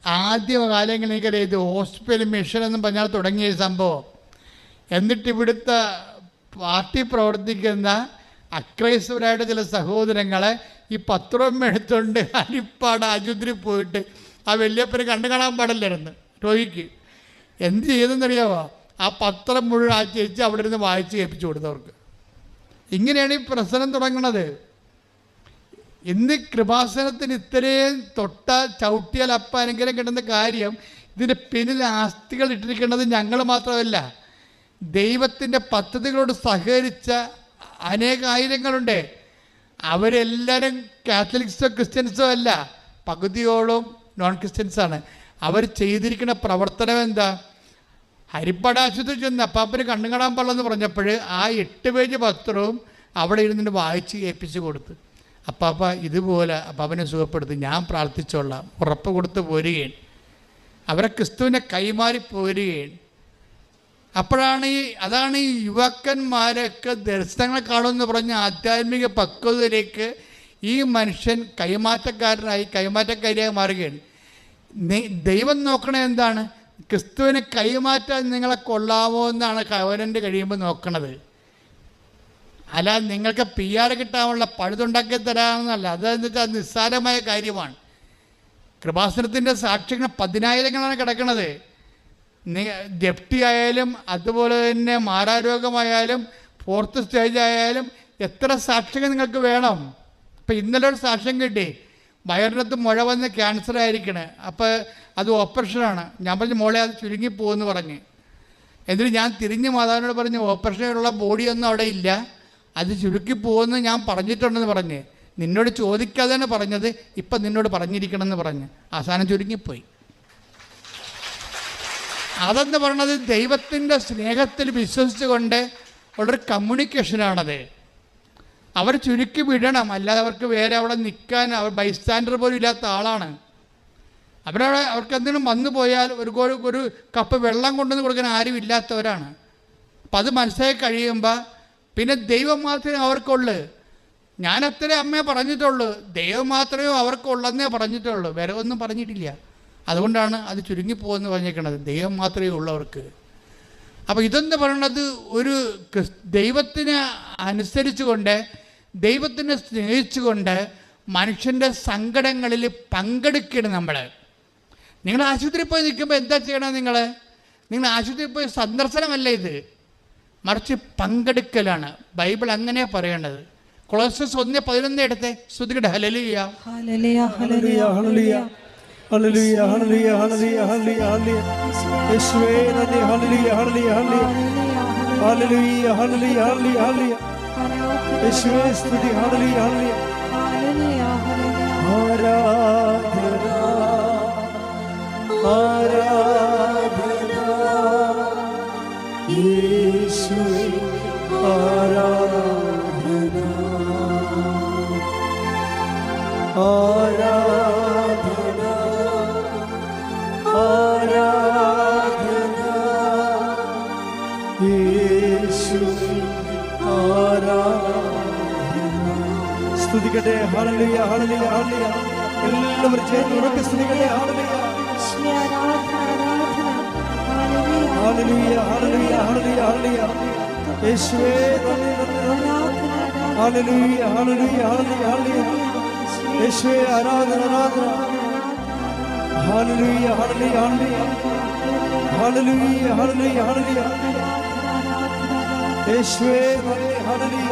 ആദ്യ കാലങ്ങളിൽ എനിക്കറിയാം, ഇത് ഹോസ്പിറ്റൽ മിഷൻ എന്ന് പറഞ്ഞാൽ തുടങ്ങിയ സംഭവം. എന്നിട്ട് ഇവിടുത്തെ പാർട്ടി പ്രവർത്തിക്കുന്ന അക്രൈസ്തവരായിട്ട് ചില സഹോദരങ്ങളെ ഈ പത്രം എടുത്തുകൊണ്ട് ഹരിപ്പാട് ആശുപത്രി പോയിട്ട് ആ വല്യപ്പനെ കണ്ടു കാണാൻ പാടില്ലായിരുന്നു രോഗിക്ക്. എന്ത് ചെയ്തെന്നറിയാമോ? ആ പത്രം മുഴുവൻ ആ ചേച്ചി അവിടെ ഇരുന്ന് വായിച്ച് കേൾപ്പിച്ചു കൊടുത്തവർക്ക്. ഇങ്ങനെയാണ് ഈ പ്രശ്നം തുടങ്ങുന്നത്. ഇന്ന് കൃപാസനത്തിന് ഇത്രയും ചവിട്ടിയാൽ അപ്പം അനുഗ്രഹം കിട്ടുന്ന കാര്യം, ഇതിൻ്റെ പിന്നിൽ ആസ്തികൾ ഇട്ടിരിക്കുന്നത് ഞങ്ങൾ മാത്രമല്ല, ദൈവത്തിൻ്റെ പദ്ധതികളോട് സഹകരിച്ച അനേകായിരങ്ങളുണ്ട്. അവരെല്ലാവരും കാത്തലിക്സോ ക്രിസ്ത്യൻസോ അല്ല, പകുതിയോളം നോൺ ക്രിസ്ത്യൻസാണ്. അവർ ചെയ്തിരിക്കുന്ന പ്രവർത്തനം എന്താ? ഹരിപ്പാട് ആശുപത്രി ചെന്ന് അപ്പാപ്പന് കണ്ണു കാണാൻ പാടില്ലെന്ന് പറഞ്ഞപ്പോൾ ആ 8 പേജ് പത്രവും അവിടെ ഇരുന്നിട്ട് വായിച്ച് കേൾപ്പിച്ച് കൊടുത്ത്, അപ്പാപ്പ ഇതുപോലെ അപ്പാപ്പനെ സുഖപ്പെടുത്തി, ഞാൻ പ്രാർത്ഥിച്ചോളാം, ഉറപ്പ് കൊടുത്ത് പോരുകയാണ്. അവരെ ക്രിസ്തുവിനെ കൈമാറി പോരുകയാണ്. അപ്പോഴാണ് അതാണ് ഈ യുവാക്കന്മാരൊക്കെ ദർശനങ്ങളെ കാണുമെന്ന് പറഞ്ഞ ആധ്യാത്മിക പക്വതയിലേക്ക് ഈ മനുഷ്യൻ കൈമാറ്റക്കാരിയായി മാറുകയാണ്. ദൈവം നോക്കണത് എന്താണ്? ക്രിസ്തുവിനെ കൈമാറ്റാൻ നിങ്ങളെ കൊള്ളാമോ എന്നാണ് കവനൻ്റ് കഴിയുമ്പോൾ നോക്കണത്. അല്ല നിങ്ങൾക്ക് PR കിട്ടാനുള്ള പഴുതുണ്ടാക്കി തരാമെന്നല്ല. അതെന്ന് വെച്ചാൽ നിസ്സാരമായ കാര്യമാണ്. കൃപാസനത്തിൻ്റെ സാക്ഷ്യങ്ങൾ 10,000-ങ്ങളാണ് കിടക്കുന്നത്. ജപ്തി ആയാലും അതുപോലെ തന്നെ മാറാരോഗമായാലും 4th സ്റ്റേജ് ആയാലും എത്ര സാക്ഷ്യങ്ങൾ നിങ്ങൾക്ക് വേണം? ഇപ്പം ഇന്നലെ ഒരു സാക്ഷ്യം കിട്ടി, വയറിനകത്ത് മുഴ വന്ന് ക്യാൻസർ ആയിരിക്കണേ, അപ്പോൾ അത് ഓപ്പറേഷനാണ്. ഞാൻ പറഞ്ഞു മോളെ അത് ചുരുങ്ങിപ്പോകുമെന്ന് പറഞ്ഞ്. എന്നിട്ട് ഞാൻ തിരിഞ്ഞ് മാതാവിനോട് പറഞ്ഞു, ഓപ്പറേഷനുള്ള ബോഡിയൊന്നും അവിടെ ഇല്ല, അത് ചുരുക്കിപ്പോകുമെന്ന് ഞാൻ പറഞ്ഞിട്ടുണ്ടെന്ന് പറഞ്ഞ്. നിന്നോട് ചോദിക്കാതെയാണ് പറഞ്ഞത്, ഇപ്പം നിന്നോട് പറഞ്ഞിരിക്കണമെന്ന് പറഞ്ഞ് അവസാനം ചുരുങ്ങിപ്പോയി. അതെന്ന് പറയണത് ദൈവത്തിൻ്റെ സ്നേഹത്തിൽ വിശ്വസിച്ചുകൊണ്ട് ഉള്ളൊരു കമ്മ്യൂണിക്കേഷനാണത്. അവർ ചുരുക്കി വിടണം, അല്ലാതെ അവർക്ക് വേറെ അവിടെ നിൽക്കാൻ അവർ ബൈസ്റ്റാൻഡർ പോലും ഇല്ലാത്ത ആളാണ്. അവർക്ക് എന്തെങ്കിലും വന്നു പോയാൽ ഒരു കപ്പ് വെള്ളം കൊണ്ടുവന്ന് കൊടുക്കാൻ ആരും ഇല്ലാത്തവരാണ്. അപ്പം അത് മനസ്സിലാക്കി കഴിയുമ്പോൾ പിന്നെ ദൈവം മാത്രമേ അവർക്കുള്ളൂ. ഞാൻ അത്രേ അമ്മയെ പറഞ്ഞിട്ടുള്ളൂ, ദൈവം മാത്രമേ അവർക്കുള്ളെന്നേ പറഞ്ഞിട്ടുള്ളൂ, വേറെ ഒന്നും പറഞ്ഞിട്ടില്ല. അതുകൊണ്ടാണ് അത് ചുരുങ്ങിപ്പോകുമെന്ന് പറഞ്ഞേക്കണത്, ദൈവം മാത്രമേ ഉള്ളവർക്ക്. അപ്പോൾ ഇതെന്ന് പറയണത് ഒരു ദൈവത്തിനെ അനുസരിച്ചുകൊണ്ട്, ദൈവത്തിനെ സ്നേഹിച്ചുകൊണ്ട് മനുഷ്യൻ്റെ സങ്കടങ്ങളിൽ പങ്കെടുക്കണം. നിങ്ങൾ ആശുപത്രിയിൽ പോയി നിൽക്കുമ്പോൾ എന്താ ചെയ്യണം? നിങ്ങൾ ആശുപത്രിയിൽ പോയി സന്ദർശനമല്ല ഇത്, മറിച്ച് പങ്കെടുക്കലാണ്. ബൈബിൾ അങ്ങനെയാണ് പറയേണ്ടത്. കൊളോസ്യസ് 1:11 എടുത്തേ, ശ്രുതികട്ടെ. Hallelujah hallelujah hallelujah hallelujah hallelujah hallelujah hallelujah hallelujah യേശുവേ നന്ദി. Hallelujah hallelujah hallelujah hallelujah hallelujah hallelujah യേശുവേ സ്തുതി. ഹല്ലേലൂയ ഹല്ലേലൂയ ആരാധന ആരാധന യേശുവേ ആരാധന ആരാധന ആരാധന യേശുവേ ആരാധന. സ്തുതിക്കട്ടെ. Hallelujah hallelujah hallelujah. എല്ലാവരും ചേർന്ന് ഉറക്കെ സ്തുതിക്കട്ടെ. Hallelujah hallelujah hallelujah hallelujah hallelujah യേശുവേ നന്ദി നന്ദി നന്ദി. ഹല്ലേലൂയ ഹല്ലേലൂയ ഹല്ലേലൂയ ഹല്ലേലൂയ യേശുവേ ആരാധന ആരാധന. Hallelujah hallelujah hallelujah hallelujah hallelujah hallelujah യേശുവേ നന്ദി. ഹല്ലേലൂയ.